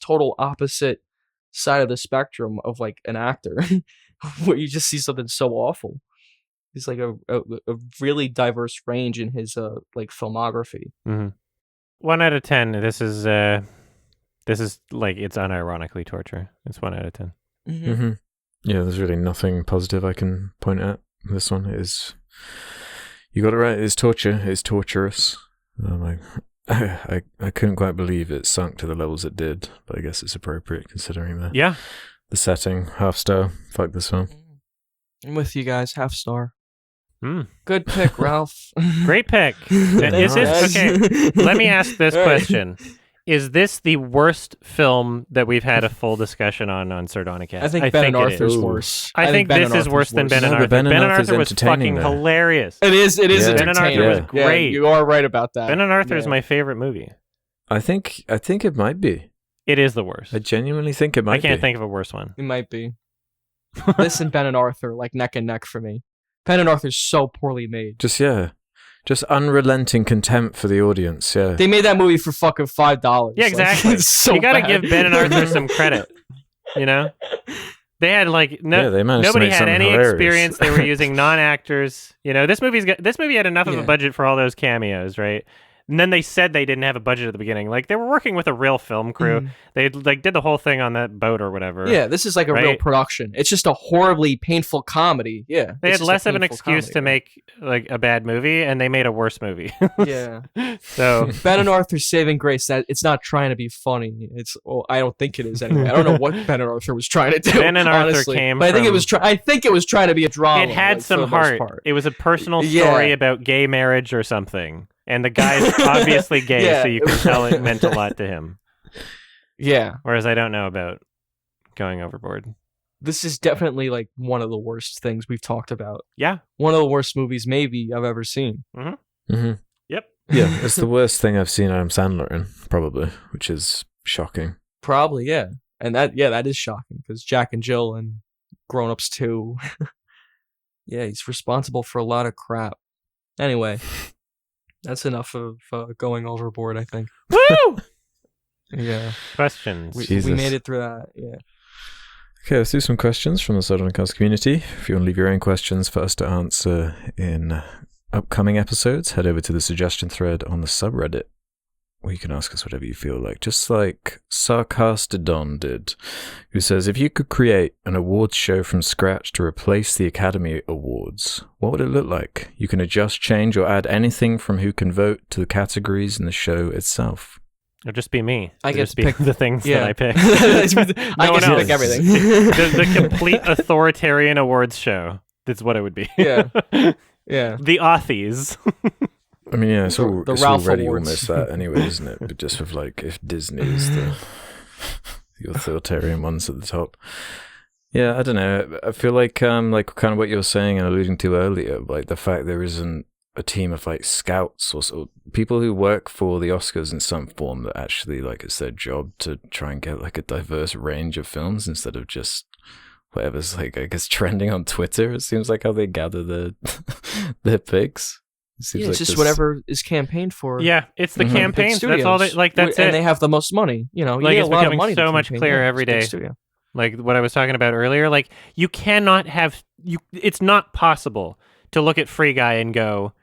total opposite side of the spectrum of like an actor, where you just see something so awful. It's like a really diverse range in his like filmography. 1 out of 10. This is like it's unironically torture. It's 1 out of 10. Yeah, there's really nothing positive I can point at. This one is, you got it right. It's torture. It's torturous. I couldn't quite believe it sunk to the levels it did, but I guess it's appropriate considering the setting. 0.5 star. Fuck this film. I'm with you guys. 0.5 star. Good pick, Ralph. Great pick. Is this okay? Let me ask this question. Is this the worst film that we've had a full discussion on Sardonicast? I think Ben and Arthur's worse. I think this is worse than Ben and Arthur. Ben and Arthur was fucking hilarious. It is entertaining. Ben and Arthur was great. Yeah, you are right about that. Ben and Arthur is my favorite movie. I think it might be. It is the worst. I genuinely think it might be. I can't think of a worse one. It might be. This and Ben and Arthur, like neck and neck for me. Ben and Arthur's so poorly made. Just Just unrelenting contempt for the audience. Yeah, They made that movie for fucking $5. Yeah, exactly. It's so you gotta bad. give Ben and Arthur some credit. You know, they had like they managed to nobody make had something any hilarious. experience. They were using non-actors. You know, this movie had enough of Yeah. a budget for all those cameos, right? And then they said they didn't have a budget at the beginning. Like, they were working with a real film crew. Mhm. They like did the whole thing on that boat or whatever. Yeah, this is like a real Right? production. It's just a horribly painful comedy. Yeah, They it's had just a less of an painful excuse comedy, to make like a bad movie, and they made a worse movie. Yeah. So Ben and Arthur's Saving Grace. That it's not trying to be funny. I don't think it is anyway. I don't know what Ben and Arthur was trying to do. Ben and Arthur honestly. came But I think it from- was. I think it was trying to be a drama. it had like, for some the most heart. part. It was a personal Yeah. story about gay marriage or something. And the guy's obviously gay, Yeah. so you can tell it meant a lot to him. Yeah, Whereas I don't know about going overboard. this is definitely like one of the worst things we've talked about. Yeah. One of the worst movies maybe I've ever seen. Mm-hmm. Yep. Yeah, it's the worst thing I've seen Adam Sandler in, probably, which is shocking. Probably, yeah. And that is shocking because Jack and Jill and Grown Ups 2. Yeah, he's responsible for a lot of crap. Anyway, that's enough of going overboard, I think. Woo! Yeah. Questions. We Jesus. made it through that, yeah. Okay, let's do some questions from the Sardonicast community. If you want to leave your own questions for us to answer in upcoming episodes, head over to the suggestion thread on the subreddit, where you can ask us whatever you feel like, just like Sarcastodon did, who says, if you could create an awards show from scratch to replace the Academy Awards, what would it look like? You can adjust, change, or add anything from who can vote to the categories in the show itself. It'll just be me. I It'll get just to be pick- the things Yeah. that I pick. I No one get to else. pick everything. the complete authoritarian awards show. That's what it would be. Yeah. Yeah. The Authie's. I mean, yeah, it's, The it's Ralph already Awards. almost that anyway, isn't it? But just with, like, if Disney is the authoritarian ones at the top. Yeah, I don't know. I feel like kind of what you were saying and alluding to earlier, like the fact there isn't a team of like scouts or people who work for the Oscars in some form that actually like it's their job to try and get like a diverse range of films instead of just whatever's like I guess trending on Twitter. It seems like how they gather their picks. It seems Yeah, like it's just this- whatever is campaigned for. Yeah, it's the Mhm. campaigns. big That's all they studios. like. That's and it. they have the most money. You know, you Like, get it's a lot of becoming money. to so much campaign. clearer Yeah, every it's a big day. studio. Like what I was talking about earlier. Like you cannot have it's not possible to look at Free Guy and go,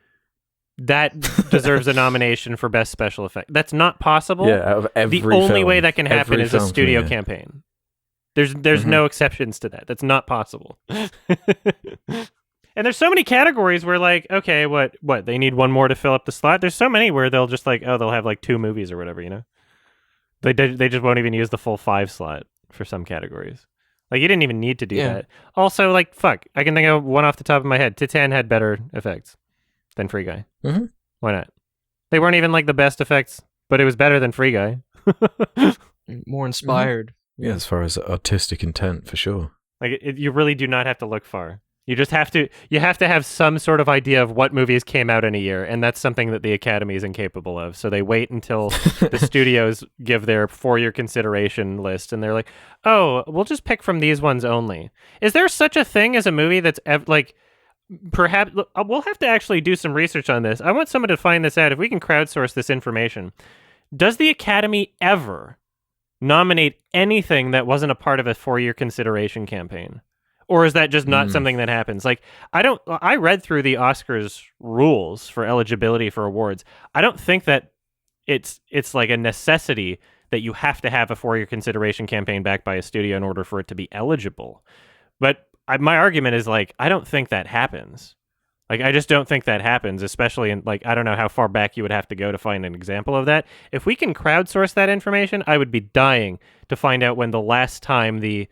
that deserves a nomination for best special effect. That's not possible. Yeah, out of every The only film, way that can happen every is a film studio yeah. campaign. There's Mhm. no exceptions to that. That's not possible. And there's so many categories where like, okay, what they need one more to fill up the slot. There's so many where they'll just like, they'll have like 2 movies or whatever, you know. They just won't even use the full 5 slot for some categories. Like you didn't even need to do Yeah. that. Also, like fuck, I can think of one off the top of my head. Titan had better effects than Free Guy. Mhm. Why not? They weren't even like the best effects, but it was better than Free Guy. More inspired. Yeah, as far as artistic intent, for sure. Like you really do not have to look far. You just have to. You have to have some sort of idea of what movies came out in a year, and that's something that the Academy is incapable of. So they wait until the studios give their for-year consideration list, and they're like, "Oh, we'll just pick from these ones only." Is there such a thing as a movie that's like? Perhaps we'll have to actually do some research on this. I want someone to find this out. If we can crowdsource this information, does the Academy ever nominate anything that wasn't a part of a 4-year consideration campaign? Or is that just not something that happens? Like, I read through the Oscars rules for eligibility for awards. I don't think that it's like a necessity that you have to have a 4-year consideration campaign backed by a studio in order for it to be eligible. But my argument is like, I don't think that happens. Like, I just don't think that happens, especially in like, I don't know how far back you would have to go to find an example of that. If we can crowdsource that information, I would be dying to find out when the last time the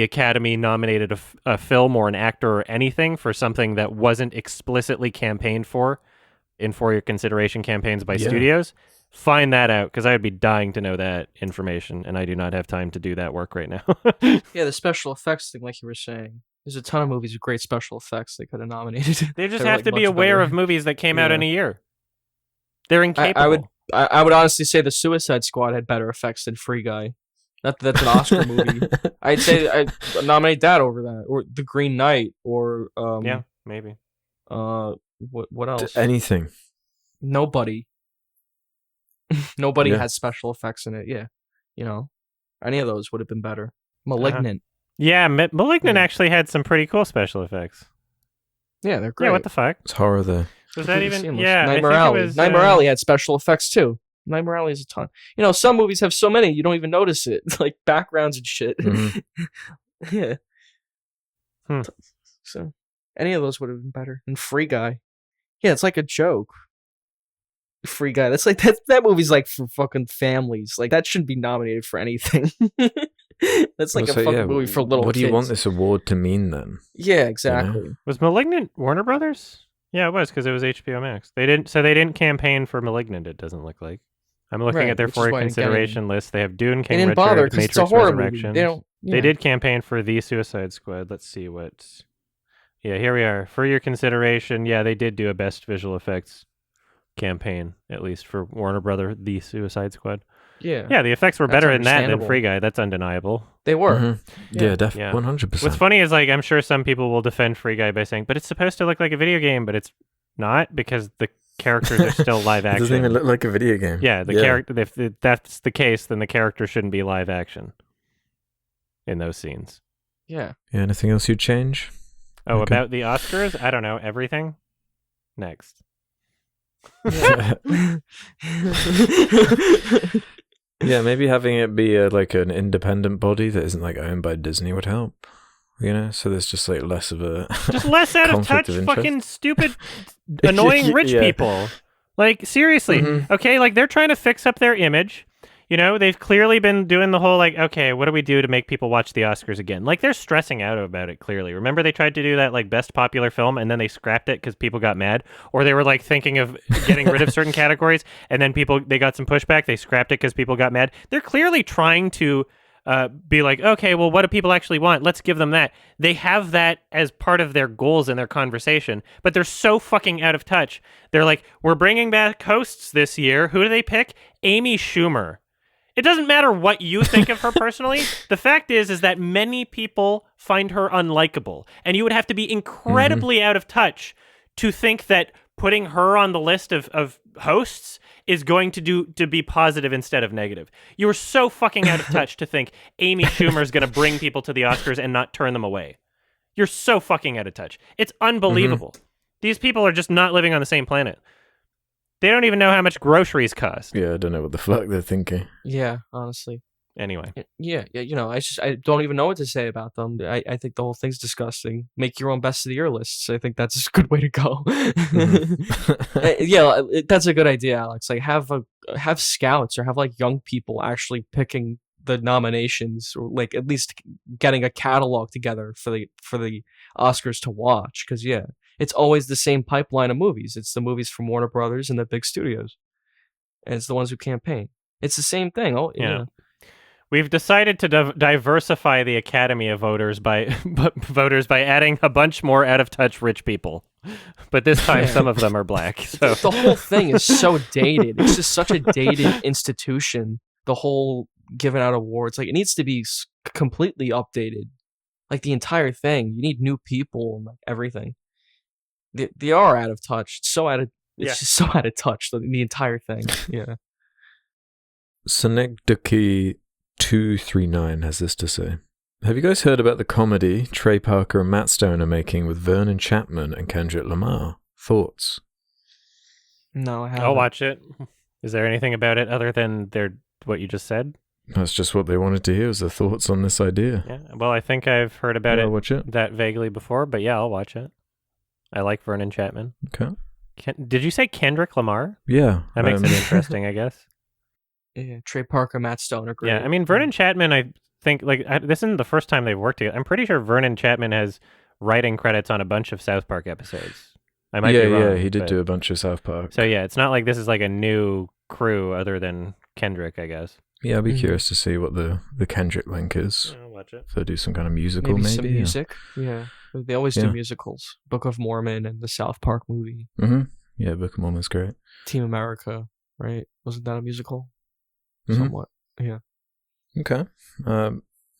Academy nominated a film or an actor or anything for something that wasn't explicitly campaigned for in 4-year consideration campaigns by studios. Find that out, because I would be dying to know that information, and I do not have time to do that work right now. Yeah, the special effects thing, like you were saying. There's a ton of movies with great special effects they could have nominated. They just They're, have like, to be much aware better. of movies that came out Yeah. in a year. They're incapable. I would honestly say the Suicide Squad had better effects than Free Guy. That's an Oscar movie. I'd say I'd nominate that over that, or The Green Knight, or Yeah, maybe. What else? Anything. Nobody had special effects in it. Yeah, any of those would have been better. Malignant. Yeah, Malignant actually had some pretty cool special effects. Yeah, they're great. Yeah, what the fuck? It's horror though. Was that even? Seamless. Yeah, Nightmare I think Alley. it was, Nightmare Alley had special effects too. Nightmare Alley is a ton. Some movies have so many you don't even notice it, like backgrounds and shit. Yeah. So any of those would have been better. And Free Guy. Yeah, it's like a joke. Free Guy. That's like that movie's like for fucking families. Like that shouldn't be nominated for anything. That's like a fucking movie for little kids. What do you want this award to mean then? Yeah, exactly. Was Malignant Warner Brothers? Yeah, it was because it was HBO Max. They didn't campaign for Malignant. It doesn't look like. I'm looking at their for consideration list. They have Dune, King Richard, Matrix Resurrections. They did campaign for The Suicide Squad. Let's see what. Yeah, here we are. For your consideration, yeah, they did do a best visual effects campaign, at least for Warner Brother, The Suicide Squad. Yeah. Yeah, the effects were better in that than Free Guy. That's undeniable. They were. Mm-hmm. Yeah, definitely. 100%. What's funny is, I'm sure some people will defend Free Guy by saying, but it's supposed to look like a video game, but it's not because the characters are still live action. It doesn't even look like a video game. Yeah, character. If that's the case, then the character shouldn't be live action in those scenes. Yeah. Yeah. Anything else you'd change? Oh, okay. About the Oscars? I don't know. Everything? Next. Yeah. Yeah, maybe having it be like an independent body that isn't owned by Disney would help. So there's just less of a less out of touch, fucking stupid, annoying rich people. Seriously, okay, they're trying to fix up their image. They've clearly been doing the whole okay, what do we do to make people watch the Oscars again? They're stressing out about it. Clearly, remember they tried to do that best popular film, and then they scrapped it because people got mad, or they were thinking of getting rid of certain categories, and then they got some pushback. They scrapped it because people got mad. They're clearly trying to be okay, well, what do people actually want? Let's give them that. They have that as part of their goals in their conversation, but they're so fucking out of touch. They're we're bringing back hosts this year. Who do they pick? Amy Schumer. It doesn't matter what you think of her personally. The fact is that many people find her unlikable, and you would have to be incredibly out of touch to think that putting her on the list of hosts is going to be positive instead of negative. You are so fucking out of touch to think Amy Schumer is going to bring people to the Oscars and not turn them away. You're so fucking out of touch. It's unbelievable. These people are just not living on the same planet. They don't even know how much groceries cost. Yeah, I don't know what the fuck they're thinking. Yeah, honestly. Anyway. Yeah, I don't even know what to say about them. I think the whole thing's disgusting. Make your own best of the year lists. I think that's a good way to go. Yeah, that's a good idea, Alex. Have scouts or have young people actually picking the nominations, or at least getting a catalog together for the Oscars to watch. Because it's always the same pipeline of movies. It's the movies from Warner Brothers and the big studios, and it's the ones who campaign. It's the same thing. Oh, yeah. We've decided to diversify the Academy of voters by adding a bunch more out of touch rich people, but this time some of them are black. So the whole thing is so dated. It's just such a dated institution. The whole giving out awards, it needs to be completely updated. The entire thing. You need new people and everything. They are out of touch. It's just so out of touch. The entire thing. Yeah. Synecdoche 239 has this to say. Have you guys heard about the comedy Trey Parker and Matt Stone are making with Vernon Chapman and Kendrick Lamar? Thoughts? No, I haven't. I'll watch it. Is there anything about it other than what you just said? That's just what they wanted to hear, was the thoughts on this idea. Yeah. Well, I think I've heard about I'll watch it. That vaguely before, but yeah, I'll watch it. I like Vernon Chapman. Okay. Did you say Kendrick Lamar? Yeah. That makes it interesting, I guess. Yeah, Trey Parker, Matt Stone are great. Yeah, I mean, Vernon Chapman, I think, this isn't the first time they've worked together. I'm pretty sure Vernon Chapman has writing credits on a bunch of South Park episodes. I might be wrong. Yeah, he did do a bunch of South Park. So yeah, it's not like this is a new crew other than Kendrick, I guess. Yeah, I'd be curious to see what the Kendrick link is. I'll watch it. If they do some kind of musical, maybe. Some music. Yeah. They always do musicals. Book of Mormon and the South Park movie. Yeah, Book of Mormon's great. Team America, right? Wasn't that a musical? Mm-hmm. Somewhat. Yeah. Okay.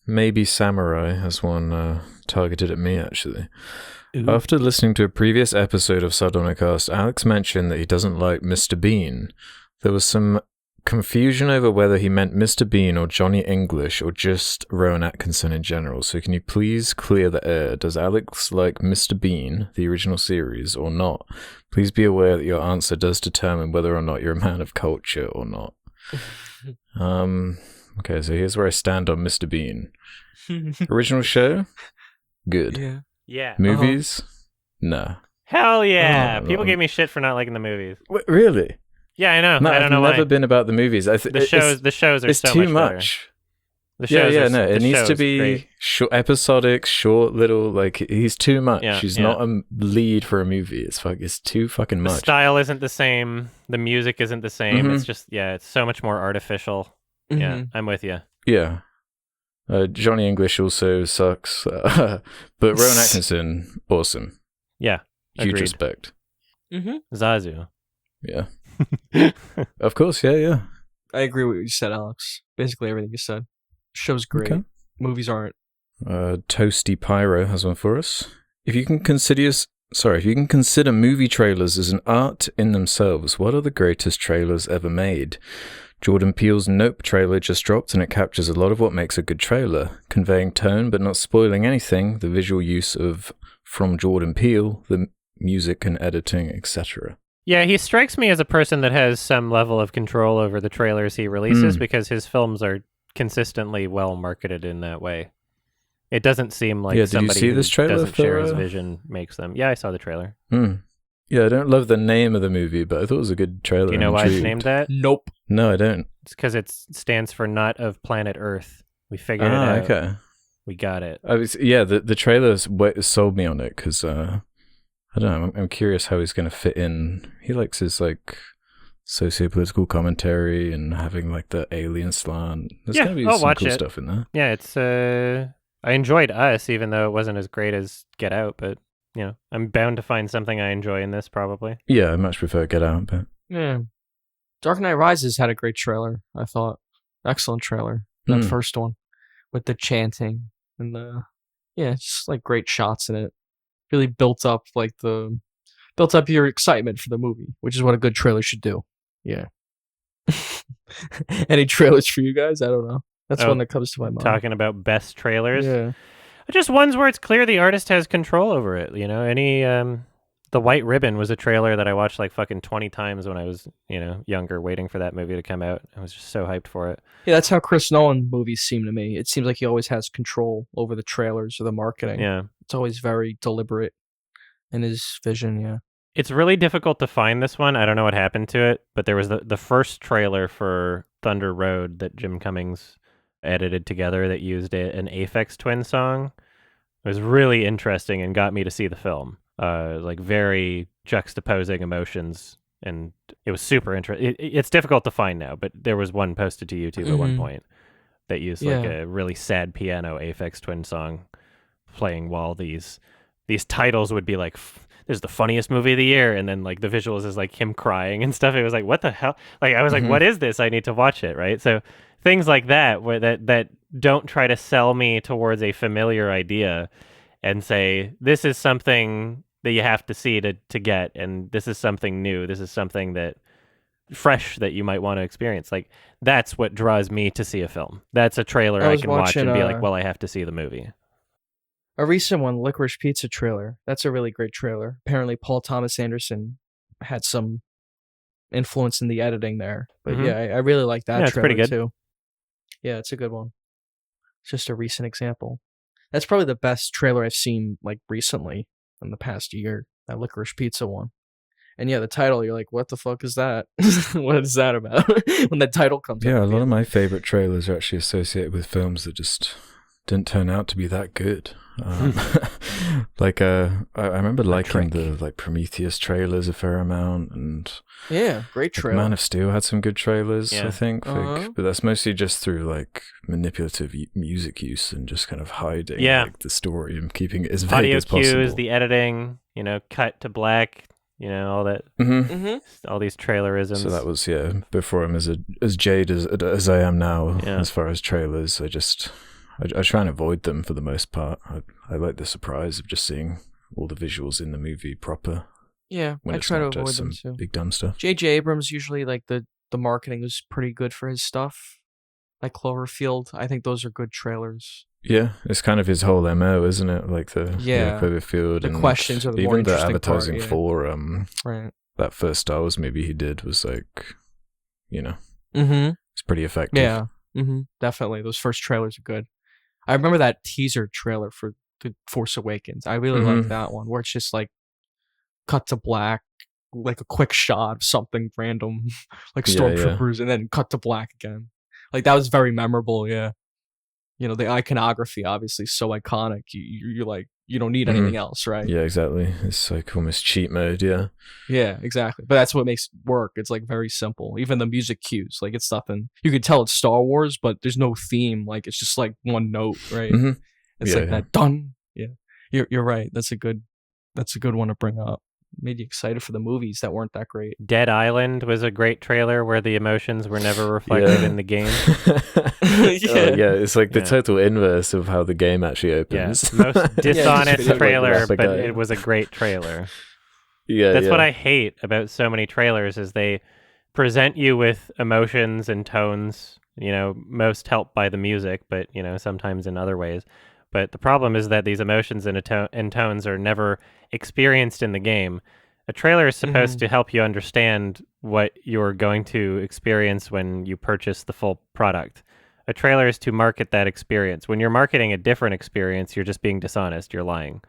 Maybe Samurai has one targeted at me, actually. Ooh. After listening to a previous episode of Sardonicast, Alex mentioned that he doesn't like Mr. Bean. There was some confusion over whether he meant Mr. Bean or Johnny English or just Rowan Atkinson in general. So can you please clear the air? Does Alex like Mr. Bean, the original series, or not? Please be aware that your answer does determine whether or not you're a man of culture or not. Okay, so here's where I stand on Mr. Bean. Original show? Good. Yeah. Yeah. Movies? No. Hell yeah. Oh, People gave me shit for not liking the movies. Wait, really? Yeah, I know. No, I don't know I've never why. been about the movies. The shows are it's so too much. much. Better. No. It needs to be episodic, short, little. Like he's too much. Yeah, He's yeah. not a lead for a movie. It's too fucking The much. style isn't the same. The music isn't the same. Mhm. It's just it's so much more artificial. Yeah, Mhm. I'm with you. Yeah. Johnny English also sucks, but Rowan Atkinson, awesome. Yeah, Huge agreed. respect. Zazu. Yeah. Of course. Yeah. I agree with what you said, Alex. Basically everything you said. Show's great. Okay. Movies aren't. Toasty Pyro has one for us. If you can consider movie trailers as an art in themselves, what are the greatest trailers ever made? Jordan Peele's Nope trailer just dropped, and it captures a lot of what makes a good trailer, conveying tone but not spoiling anything, the visual use of from Jordan Peele, the music and editing, etc. Yeah, he strikes me as a person that has some level of control over the trailers he releases because his films are consistently well marketed in that way. It doesn't seem like Yeah, did you somebody see who this trailer doesn't share his for, vision makes them. Yeah, I saw the trailer. Yeah, I don't love the name of the movie, but I thought it was a good trailer. Do you know I'm why it's intrigued. named that? Nope. No, I don't. It's because it stands for Not of Planet Earth. We figured it out. Okay. We got it. The trailer's what sold me on it because I don't know. I'm curious how he's going to fit in. He likes his like socio-political commentary and having like the alien slant. There's Yeah, going to be I'll some watch cool it. stuff in there. Yeah, it's I enjoyed Us, even though it wasn't as great as Get Out, but I'm bound to find something I enjoy in this probably. Yeah, I much prefer Get Out, but Yeah. Dark Knight Rises had a great trailer, I thought. Excellent trailer. That first one. With the chanting and just like great shots in it. Really built up your excitement for the movie, which is what a good trailer should do. Yeah. Any trailers for you guys? I don't know. That's one that comes to my mind. Talking about best trailers. Yeah. Just ones where it's clear the artist has control over it. Any The White Ribbon was a trailer that I watched like fucking 20 times when I was, younger, waiting for that movie to come out. I was just so hyped for it. Yeah, that's how Chris Nolan movies seem to me. It seems like he always has control over the trailers or the marketing. Yeah. It's always very deliberate in his vision, yeah. It's really difficult to find this one. I don't know what happened to it, but there was the first trailer for Thunder Road that Jim Cummings edited together that used an Aphex Twin song. It was really interesting and got me to see the film. Like very juxtaposing emotions, and it was super interesting. It's difficult to find now, but there was one posted to YouTube at one point that used like a really sad piano Aphex Twin song playing while these titles would be like, this is the funniest movie of the year, and then like the visuals is like him crying and stuff. It was like, what the hell? Like I was like, what is this? I need to watch it, right? So things like that where that don't try to sell me towards a familiar idea and say this is something that you have to see to get, and this is something new, this is something that fresh that you might want to experience. Like that's what draws me to see a film. That's a trailer I can watch and be like, well, I have to see the movie. A recent one, Licorice Pizza trailer. That's a really great trailer. Apparently Paul Thomas Anderson had some influence in the editing there. But yeah, I really like that it's trailer pretty good. too. Yeah, it's a good one. It's just a recent example. That's probably the best trailer I've seen like recently in the past year. That Licorice Pizza one. And yeah, the title, you're like, what the fuck is that? What is that about? When the title comes up. Yeah, a lot of my favorite trailers are actually associated with films that just didn't turn out to be that good. Like I remember liking the like Prometheus trailers a fair amount, and yeah, great trailer. Man of Steel had some good trailers, I think, Uh-huh. but that's mostly just through like manipulative music use and just kind of hiding like the story and keeping it as vague audio as possible. cues, the editing, cut to black, all that, all these trailerisms. So that was before I'm as jaded as I am now as far as trailers. I try and avoid them for the most part. I like the surprise of just seeing all the visuals in the movie proper. Yeah, When I it's try to not just avoid them some too. big dumb stuff. J.J. Abrams usually like the marketing is pretty good for his stuff. Like Cloverfield, I think those are good trailers. Yeah, it's kind of his whole MO, isn't it? Like the Cloverfield, The and questions are the more even the interesting advertising part, for right. that first Star Wars movie he did was like, Mm-hmm. it's pretty effective. Yeah. Mm-hmm. Definitely, those first trailers are good. I remember that teaser trailer for The Force Awakens. I really like that one, where it's just like cut to black, like a quick shot of something random, like stormtroopers, and then cut to black again. Like that was very memorable. Yeah, the iconography obviously is so iconic. You're like, you don't need anything else, right? Yeah, exactly. It's like almost cheat mode. Yeah. Yeah, exactly. But that's what makes it work. It's like very simple. Even the music cues, like it's nothing. You could tell it's Star Wars, but there's no theme. Like it's just like one note, right? It's that done. Yeah, you're right. That's a good one to bring up. Made you excited for the movies that weren't that great. Dead Island was a great trailer where the emotions were never reflected in the game. It's like the total inverse of how the game actually opens. Yeah, most dishonest trailer, but it was a great trailer. That's what I hate about so many trailers is they present you with emotions and tones, most helped by the music, but, sometimes in other ways. But the problem is that these emotions and tones are never experienced in the game. A trailer is supposed to help you understand what you're going to experience when you purchase the full product. A trailer is to market that experience. When you're marketing a different experience, you're just being dishonest. You're lying.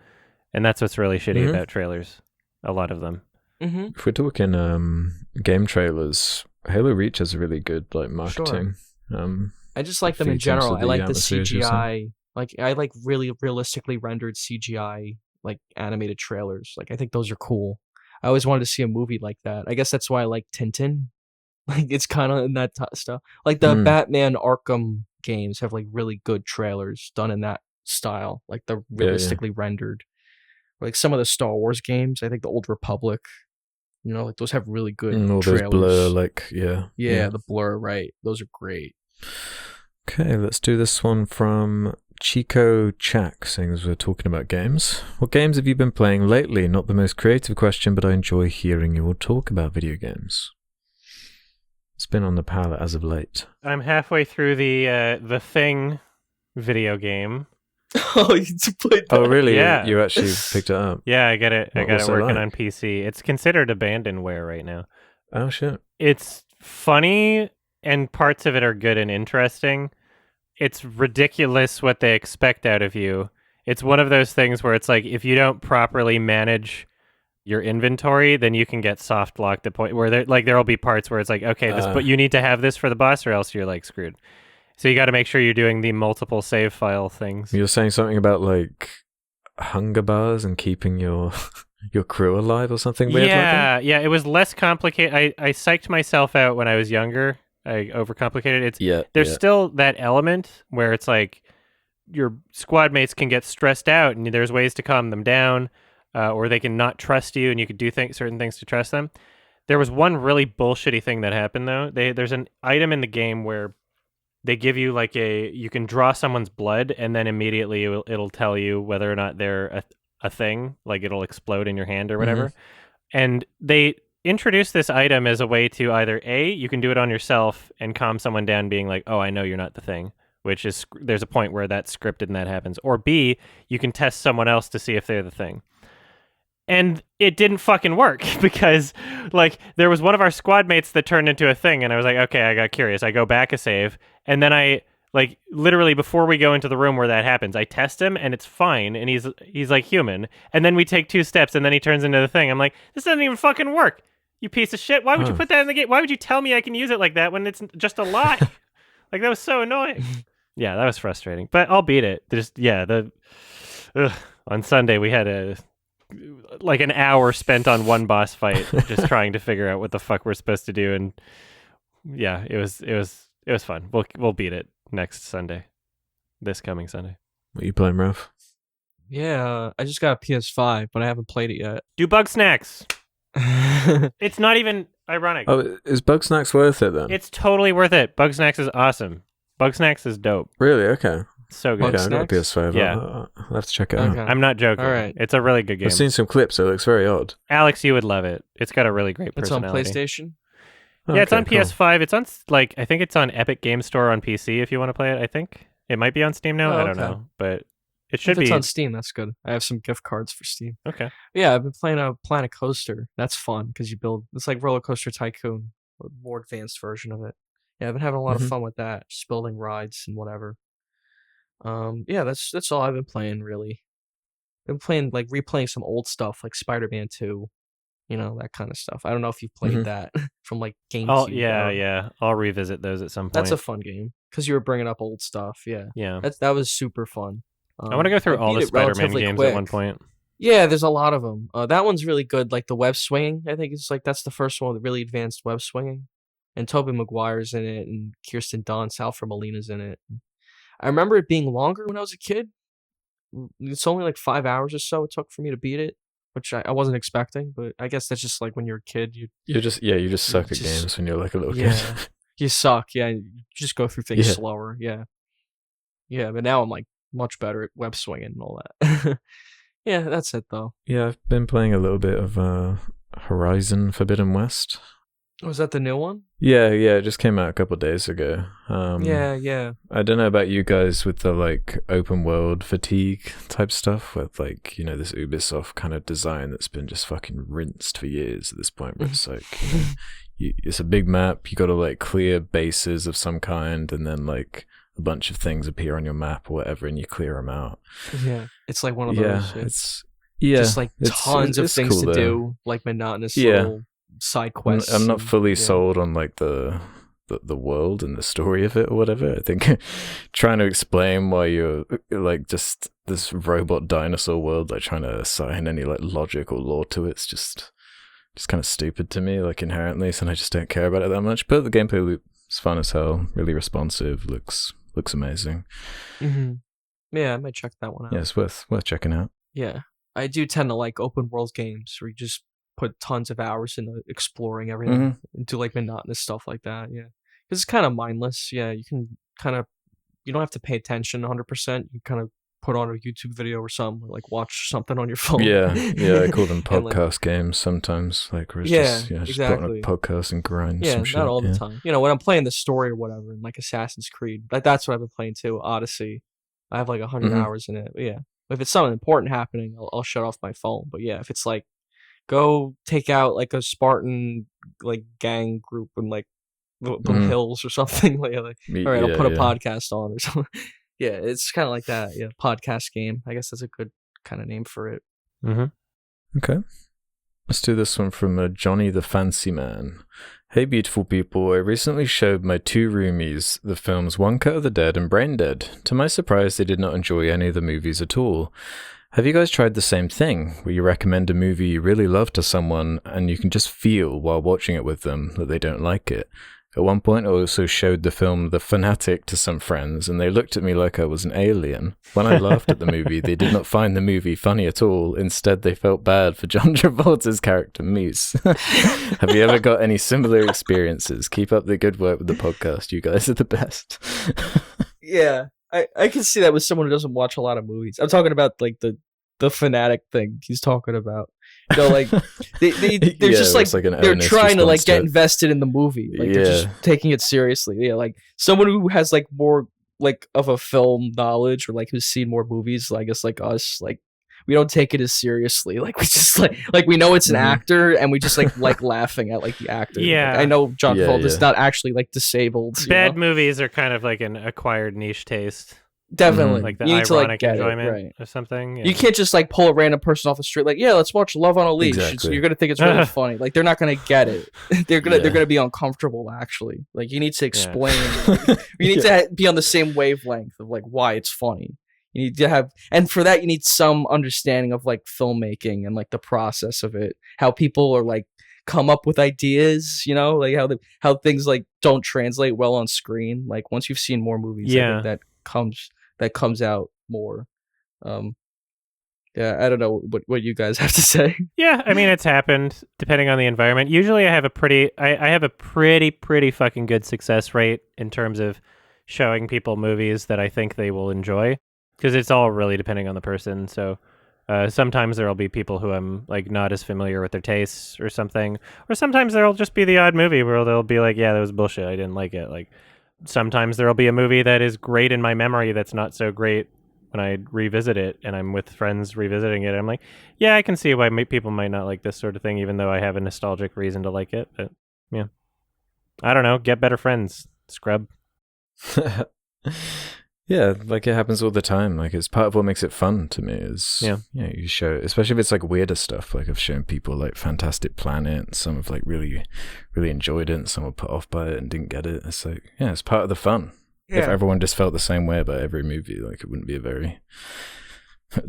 And that's what's really shitty about trailers. A lot of them. If we're talking game trailers, Halo Reach has a really good marketing. Sure. I just like them in general. I like the CGI. Like I like really realistically rendered CGI like animated trailers. Like I think those are cool. I always wanted to see a movie like that. I guess that's why I like Tintin. Like it's kind of in that stuff. Like the Batman Arkham games have like really good trailers done in that style. Like they're realistically rendered. Like some of the Star Wars games, I think the Old Republic, like those have really good trailers. Those blur, the blur, right? Those are great. Okay, let's do this one from Chico Chak, seeing as we're talking about games. What games have you been playing lately? Not the most creative question, but I enjoy hearing you all talk about video games. It's been on the palette as of late. I'm halfway through the Thing video game. Oh, you played that? Oh, really? Yeah. You actually picked it up? Yeah, I got it. I got it working on PC. It's considered abandonware right now. Oh, shit. It's funny, and parts of it are good and interesting. It's ridiculous what they expect out of you. It's one of those things where it's like, if you don't properly manage your inventory, then you can get soft locked to point where there'll be parts where it's like, okay, but you need to have this for the boss or else you're like screwed. So you got to make sure you're doing the multiple save file things. You're saying something about hunger bars and keeping your crew alive or something weird like that? Yeah, it was less complicated. I psyched myself out when I was younger. I overcomplicated it. There's still that element where it's like your squad mates can get stressed out and there's ways to calm them down, or they can not trust you and you could do certain things to trust them. There was one really bullshitty thing that happened though. There's an item in the game where they give you you can draw someone's blood and then immediately it'll tell you whether or not they're a thing, like it'll explode in your hand or whatever. And they introduce this item as a way to either you can do it on yourself and calm someone down being like, oh, I know you're not the thing, which is, there's a point where that's scripted and that happens. Or B, you can test someone else to see if they're the thing. And it didn't fucking work because there was one of our squad mates that turned into a thing and I was like, okay, I got curious. I go back a save and then I literally before we go into the room where that happens, I test him and it's fine and he's like human. And then we take 2 steps and then he turns into the thing. I'm like, this doesn't even fucking work. You piece of shit. Why would you put that in the game? Why would you tell me I can use it like that when it's just a lie? That was so annoying. Yeah, that was frustrating. But I'll beat it. On Sunday we had an hour spent on one boss fight just trying to figure out what the fuck we're supposed to do, and yeah, it was fun. We'll beat it next Sunday. This coming Sunday. What are you playing, Ralph? Yeah, I just got a PS5, but I haven't played it yet. Do Bug Snacks. It's not even ironic. Oh, is Bug Snacks worth it then? It's totally worth it. Bug Snacks is awesome. Bug Snacks is dope. Really? Okay. So good. Okay, I got a PS5. Yeah. I'll have to check it out. Okay. I'm not joking. All right. It's a really good game. I've seen some clips. It looks very odd. Alex, you would love it. It's got a really great It's on personality. PlayStation. Yeah, it's on cool. PS5. It's on I think it's on Epic Game Store on PC if you want to play it. I think it might be on Steam now. I don't know, but it should If be it's on Steam, that's good. I have some gift cards for Steam. Okay. Yeah, I've been playing a Planet Coaster. That's fun because you build. It's like Roller Coaster Tycoon, a more advanced version of it. Yeah, I've been having a lot of fun with that, just building rides and whatever. Yeah, that's all I've been playing really. I've been playing like replaying some old stuff like Spider-Man 2, that kind of stuff. I don't know if you've played that from like GameCube. Oh yeah. I'll revisit those at some point. That's a fun game because you were bringing up old stuff. Yeah, Yeah. that was super fun. I want to go through all the Spider-Man games at one point. Yeah, there's a lot of them. That one's really good. Like the web swinging, I think it's like that's the first one with really advanced web swinging, and Tobey Maguire's in it, and Kirsten Dunst, Alfred Molina's in it. I remember it being longer when I was a kid. It's only like 5 hours or so it took for me to beat it, which I wasn't expecting. But I guess that's just like when you're a kid, you just suck at games when you're like a little kid. You suck. Yeah, you just go through things slower. Yeah. But now I'm like much better at web swinging and all that. Yeah, that's it though. Yeah, I've been playing a little bit of Horizon Forbidden West. Was that the new one? Yeah, it just came out a couple of days ago. Yeah. I don't know about you guys with the like open world fatigue type stuff with like, this Ubisoft kind of design that's been just fucking rinsed for years at this point where it's like, it's a big map, you got to like clear bases of some kind and then like a bunch of things appear on your map or whatever and you clear them out. Yeah, it's like one of those. It's just like tons of things cool to though. Do, like monotonous little side quests. I'm not fully sold on like the world and the story of it or whatever. I think trying to explain why you're like just this robot dinosaur world, like trying to assign any like logic or lore to it's just kind of stupid to me, like inherently, so I just don't care about it that much. But the gameplay loop is fun as hell, really responsive, looks amazing. Yeah, I might check that one out. Yeah, it's worth checking out. Yeah, I do tend to like open world games where you just put tons of hours into exploring everything and do like monotonous stuff like that. Yeah, because it's kind of mindless. Yeah, you can you don't have to pay attention 100%. You kind of put on a YouTube video or something, or like watch something on your phone. Yeah, I call them podcast games sometimes. Like where it's just exactly. put on a podcast and grind some shit. Not all the time. When I'm playing the story or whatever, in like Assassin's Creed, that's what I've been playing too. Odyssey, I have like 100 hours in it. But yeah, if it's something important happening, I'll shut off my phone. But yeah, if it's like go take out like a Spartan like gang group in like the hills or something, all right, I'll put a podcast on or something. Yeah, it's kind of like that. Yeah, podcast game. I guess that's a good kind of name for it. Okay. Let's do this one from Johnny the Fancy Man. Hey, beautiful people. I recently showed my 2 roomies the films One Cut of the Dead and Brain Dead. To my surprise, they did not enjoy any of the movies at all. Have you guys tried the same thing, where you recommend a movie you really love to someone and you can just feel while watching it with them that they don't like it? At one point, I also showed the film The Fanatic to some friends, and they looked at me like I was an alien. When I laughed at the movie, they did not find the movie funny at all. Instead, they felt bad for John Travolta's character, Moose. Have you ever got any similar experiences? Keep up the good work with the podcast. You guys are the best. Yeah, I can see that with someone who doesn't watch a lot of movies. I'm talking about like the fanatic thing he's talking about. Like they're just like they're trying to like get invested in the movie. Like they're just taking it seriously. Yeah, like someone who has like more like of a film knowledge or like who's seen more movies, I guess like us, like we don't take it as seriously. Like we just like we know it's an actor and we just like laughing at like the actor. Yeah, like, I know John Travolta's not actually like disabled. Bad movies are kind of like an acquired niche taste. Definitely, like the you need to like get enjoyment it, right. or something. Yeah. You can't just like pull a random person off the street like, yeah, let's watch Love on a Leash. Exactly. You're gonna think it's really funny. Like they're not gonna get it. They're gonna be uncomfortable. Actually, like you need to explain. You need to be on the same wavelength of like why it's funny. You need to have, and for that you need some understanding of like filmmaking and like the process of it. How people are like come up with ideas. Like how things like don't translate well on screen. Like once you've seen more movies, I think that comes out more. I don't know what you guys have to say. Yeah, I mean it's happened depending on the environment. Usually I have a pretty fucking good success rate in terms of showing people movies that I think they will enjoy, because it's all really depending on the person. So sometimes there'll be people who I'm like not as familiar with their tastes or something, or sometimes there'll just be the odd movie where they'll be like, yeah, that was bullshit, I didn't like it. Like sometimes there'll be a movie that is great in my memory that's not so great when I revisit it, and I'm with friends revisiting it. I'm like, yeah, I can see why people might not like this sort of thing, even though I have a nostalgic reason to like it. But yeah, I don't know. Get better friends, scrub. Yeah, like it happens all the time. Like it's part of what makes it fun to me is you show, especially if it's like weirder stuff. Like I've shown people like Fantastic Planet, and some have like really enjoyed it, and some were put off by it and didn't get it. It's like, yeah, it's part of the fun. Yeah. If everyone just felt the same way about every movie, like it wouldn't be a very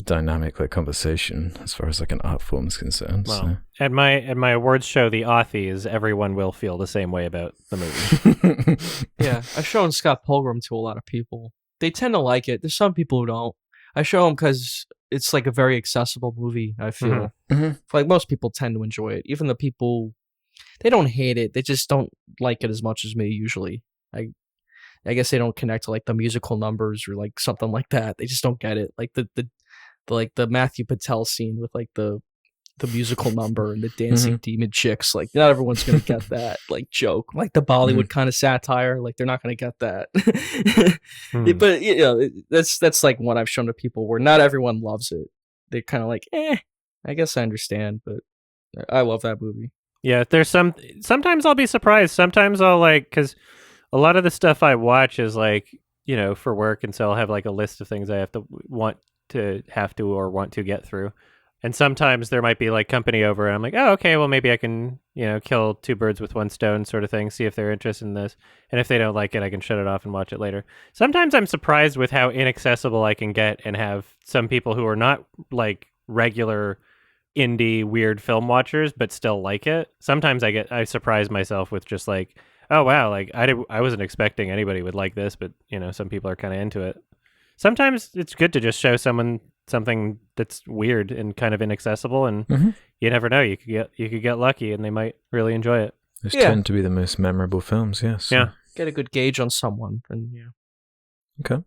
dynamic like conversation as far as like an art form is concerned. Well, so. At my awards show, the Aussies, everyone will feel the same way about the movie. Yeah, I've shown Scott Pilgrim to a lot of people. They tend to like it. There's some people who don't. I show them because it's like a very accessible movie, I feel. Mm-hmm. Like most people tend to enjoy it. Even the people, they don't hate it. They just don't like it as much as me usually. I guess they don't connect to like the musical numbers or like something like that. They just don't get it. Like the Matthew Patel scene with like the musical number and the dancing demon chicks. Like not everyone's gonna get that like joke. Like the Bollywood kind of satire. Like they're not gonna get that. But you know, that's like what I've shown to people where not everyone loves it. They're kind of like, I guess I understand, but I love that movie. Yeah, there's sometimes I'll be surprised. Sometimes I'll like, because a lot of the stuff I watch is like, you know, for work, and so I'll have like a list of things I have to want to get through. And sometimes there might be like company over, and I'm like, oh, okay, well maybe I can, you know, kill two birds with one stone sort of thing, see if they're interested in this. And if they don't like it, I can shut it off and watch it later. Sometimes I'm surprised with how inaccessible I can get and have some people who are not like regular indie weird film watchers but still like it. Sometimes I surprise myself with just like, oh wow, like I wasn't expecting anybody would like this, but you know, some people are kind of into it. Sometimes it's good to just show someone something that's weird and kind of inaccessible, and you never know, you could get lucky and they might really enjoy it. Those tend to be the most memorable films, yes. Yeah. Get a good gauge on someone, and yeah. Okay.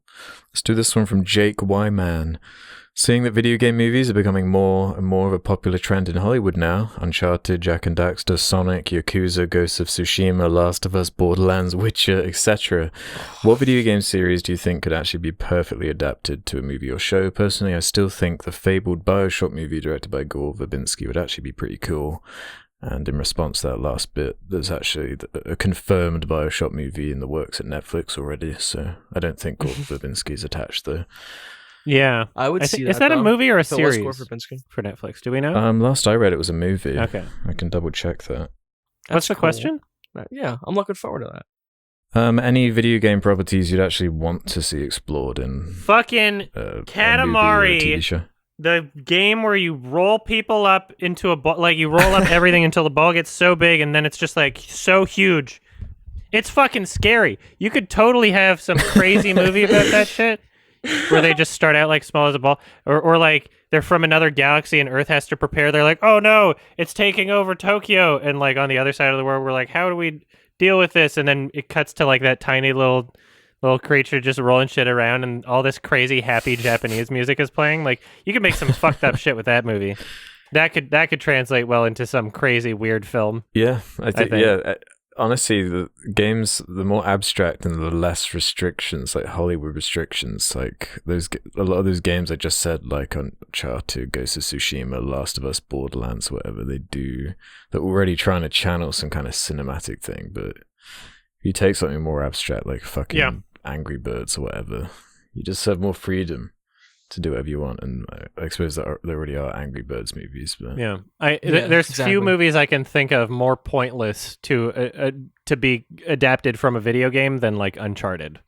Let's do this one from Jake Wyman. Seeing that video game movies are becoming more and more of a popular trend in Hollywood now, Uncharted, Jak and Daxter, Sonic, Yakuza, Ghosts of Tsushima, Last of Us, Borderlands, Witcher, etc. What video game series do you think could actually be perfectly adapted to a movie or show? Personally, I still think the fabled BioShock movie directed by Gore Verbinski would actually be pretty cool. And in response to that last bit, there's actually a confirmed BioShock movie in the works at Netflix already, so I don't think Gore Verbinski's attached though. Yeah, I would see that. Is that a movie or a series for Netflix? Do we know? Last I read, it was a movie. Okay, I can double check that. What's the question? Yeah, I'm looking forward to that. Any video game properties you'd actually want to see explored in fucking Katamari, the game where you roll people up into a ball, like you roll up everything until the ball gets so big, and then it's just like so huge. It's fucking scary. You could totally have some crazy movie about that shit, where they just start out like small as a ball, or like they're from another galaxy and Earth has to prepare. They're like, oh no, it's taking over Tokyo, and like on the other side of the world, we're like, how do we deal with this? And then it cuts to like that tiny little creature just rolling shit around, and all this crazy happy Japanese music is playing. Like you could make some fucked up shit with that movie. That could translate well into some crazy weird film. Yeah, I think. Yeah. Honestly, the games, the more abstract and the less restrictions, like Hollywood restrictions, like a lot of those games I just said, like Uncharted, Ghosts of Tsushima, Last of Us, Borderlands, whatever they're already trying to channel some kind of cinematic thing. But if you take something more abstract, like fucking Angry Birds or whatever, you just have more freedom to do whatever you want, and I suppose there already are Angry Birds movies, but there's few movies I can think of more pointless to be adapted from a video game than like Uncharted.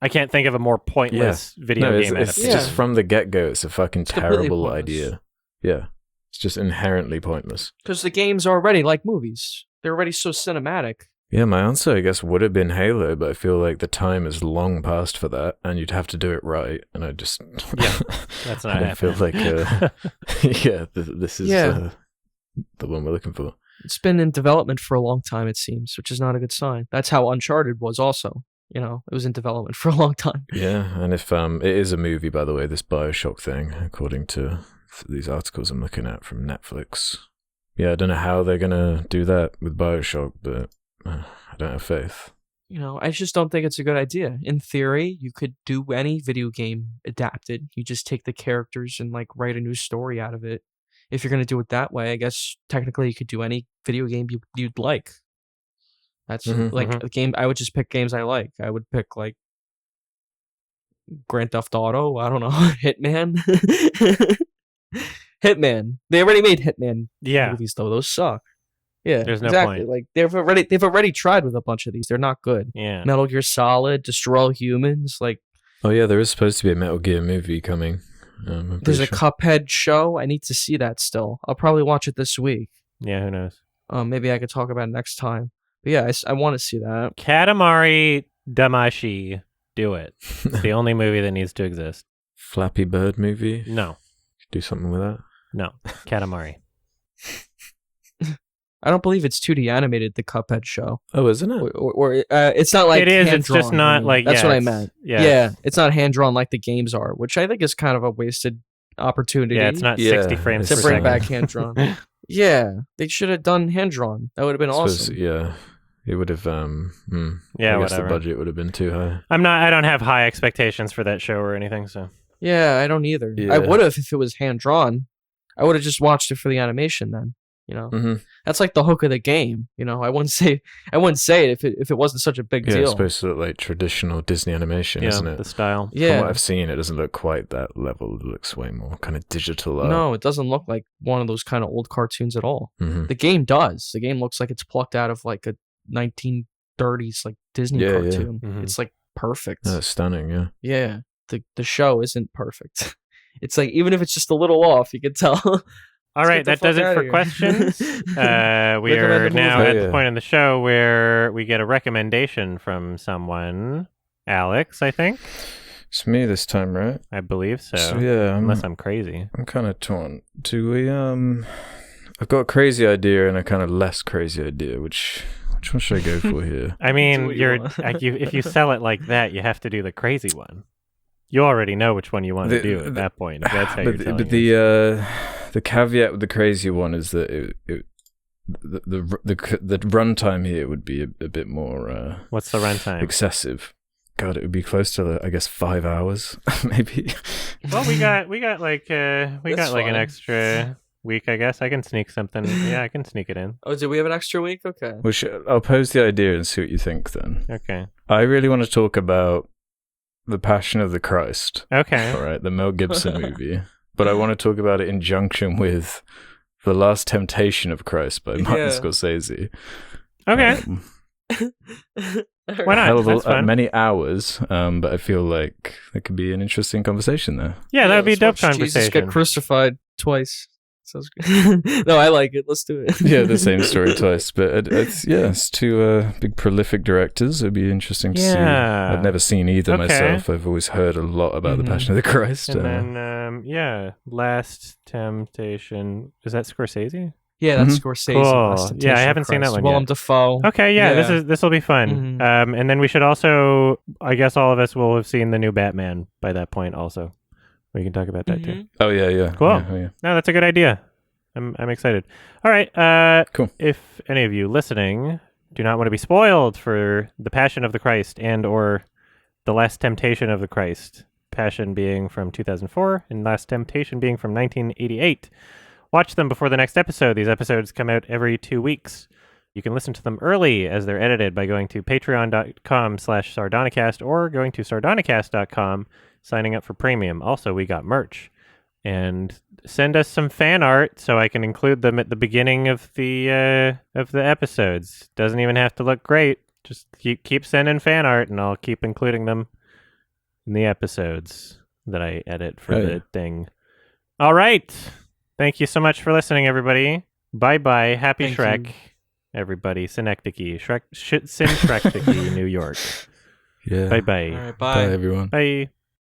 I can't think of a more pointless video game adaptation. It's just from the get-go, it's a fucking terrible idea. Yeah, it's just inherently pointless. Because the games are already like movies. They're already so cinematic. Yeah, my answer, I guess, would have been Halo, but I feel like the time is long past for that, and you'd have to do it right, and I just... Yeah, that's not happening. I feel like, this is the one we're looking for. It's been in development for a long time, it seems, which is not a good sign. That's how Uncharted was also. It was in development for a long time. Yeah, and if it is a movie, by the way, this BioShock thing, according to these articles I'm looking at from Netflix. Yeah, I don't know how they're gonna do that with BioShock, but I don't have faith. I just don't think it's a good idea. In theory, you could do any video game adapted. You just take the characters and write a new story out of it. If you're gonna do it that way, I guess technically you could do any video game you'd like. That's a game. I would just pick games I like. I would pick Grand Theft Auto. I don't know, Hitman. Hitman. They already made Hitman movies though. Those suck. Yeah, there's no exactly. point. They've already tried with a bunch of these. They're not good. Yeah. Metal Gear Solid, Destroy All Humans. Oh yeah, there is supposed to be a Metal Gear movie coming. There's a Cuphead show. I need to see that still. I'll probably watch it this week. Yeah, who knows? Maybe I could talk about it next time. But yeah, I want to see that. Katamari Damacy. Do it. It's the only movie that needs to exist. Flappy Bird movie? No. Do something with that? No. Katamari. I don't believe it's 2D animated, the Cuphead show. Oh, isn't it? Or it's not like it is. hand-drawn. It's just not That's what I meant. Yeah. It's not hand drawn like the games are, which I think is kind of a wasted opportunity. Yeah, it's not 60 frames to per bring second. back hand drawn. Yeah, they should have done hand drawn. That would have been awesome. Yeah, it would have. Yeah, I guess whatever. the budget would have been too high. I don't have high expectations for that show or anything. So yeah, I don't either. Yeah. I would have if it was hand drawn. I would have just watched it for the animation then. That's like the hook of the game. I wouldn't say it if it wasn't such a big deal. It's supposed to look like traditional Disney animation, isn't it? The style. Yeah. From what I've seen, it doesn't look quite that level. It looks way more kind of digital. No, it doesn't look like one of those kind of old cartoons at all. Mm-hmm. The game does. The game looks like it's plucked out of a 1930s Disney cartoon. Yeah. Mm-hmm. It's perfect. That's stunning. Yeah. Yeah. The show isn't perfect. It's even if it's just a little off, you can tell. All right, that does it for questions. We are now at the point in the show where we get a recommendation from someone. Alex, I think. It's me this time, right? I believe so. Yeah. Unless I'm crazy. I'm kind of torn. Do we, I've got a crazy idea and a kind of less crazy idea. Which one should I go for here? I mean, if you sell it like that, you have to do the crazy one. You already know which one you want to do at that point. If that's how you're telling but the caveat with the crazy one is that the runtime here would be a bit more. What's the runtime? Excessive. God, it would be close to 5 hours, maybe. Well, we got an extra week, I guess. I can sneak something. Yeah, I can sneak it in. Oh, do we have an extra week? Okay. Well, I'll pose the idea and see what you think then. Okay. I really want to talk about The Passion of the Christ. Okay. All right, the Mel Gibson movie. But I want to talk about it in junction with The Last Temptation of Christ by Martin Scorsese. Okay. Why not? That's fun. Many hours, but I feel like there could be an interesting conversation there. Yeah, that would be a dope conversation. Jesus got crucified twice. Sounds good. No, I like it. Let's do it. Yeah, the same story twice, but it's two big prolific directors. It'd be interesting to see. I've never seen either myself. I've always heard a lot about The Passion of the Christ. And then, Last Temptation. Is that Scorsese? Yeah, that's Scorsese. Cool. Yeah, I haven't seen that one yet. Willem Dafoe. Okay, this will be fun. And then we should also, I guess all of us will have seen the new Batman by that point also. We can talk about that too. Oh, yeah. Cool. Yeah. No, that's a good idea. I'm excited. All right. Cool. If any of you listening do not want to be spoiled for The Passion of the Christ and or The Last Temptation of the Christ, Passion being from 2004 and Last Temptation being from 1988, watch them before the next episode. These episodes come out every 2 weeks. You can listen to them early as they're edited by going to patreon.com/Sardonicast or going to sardonicast.com, signing up for premium. Also, we got merch. And send us some fan art so I can include them at the beginning of the episodes. Doesn't even have to look great. Just keep sending fan art, and I'll keep including them in the episodes that I edit for the thing. All right. Thank you so much for listening, everybody. Bye-bye. Happy Shrek, everybody. Synecdoche. Synecdoche, New York. Yeah. Bye-bye. All right, bye. Bye, everyone. Bye.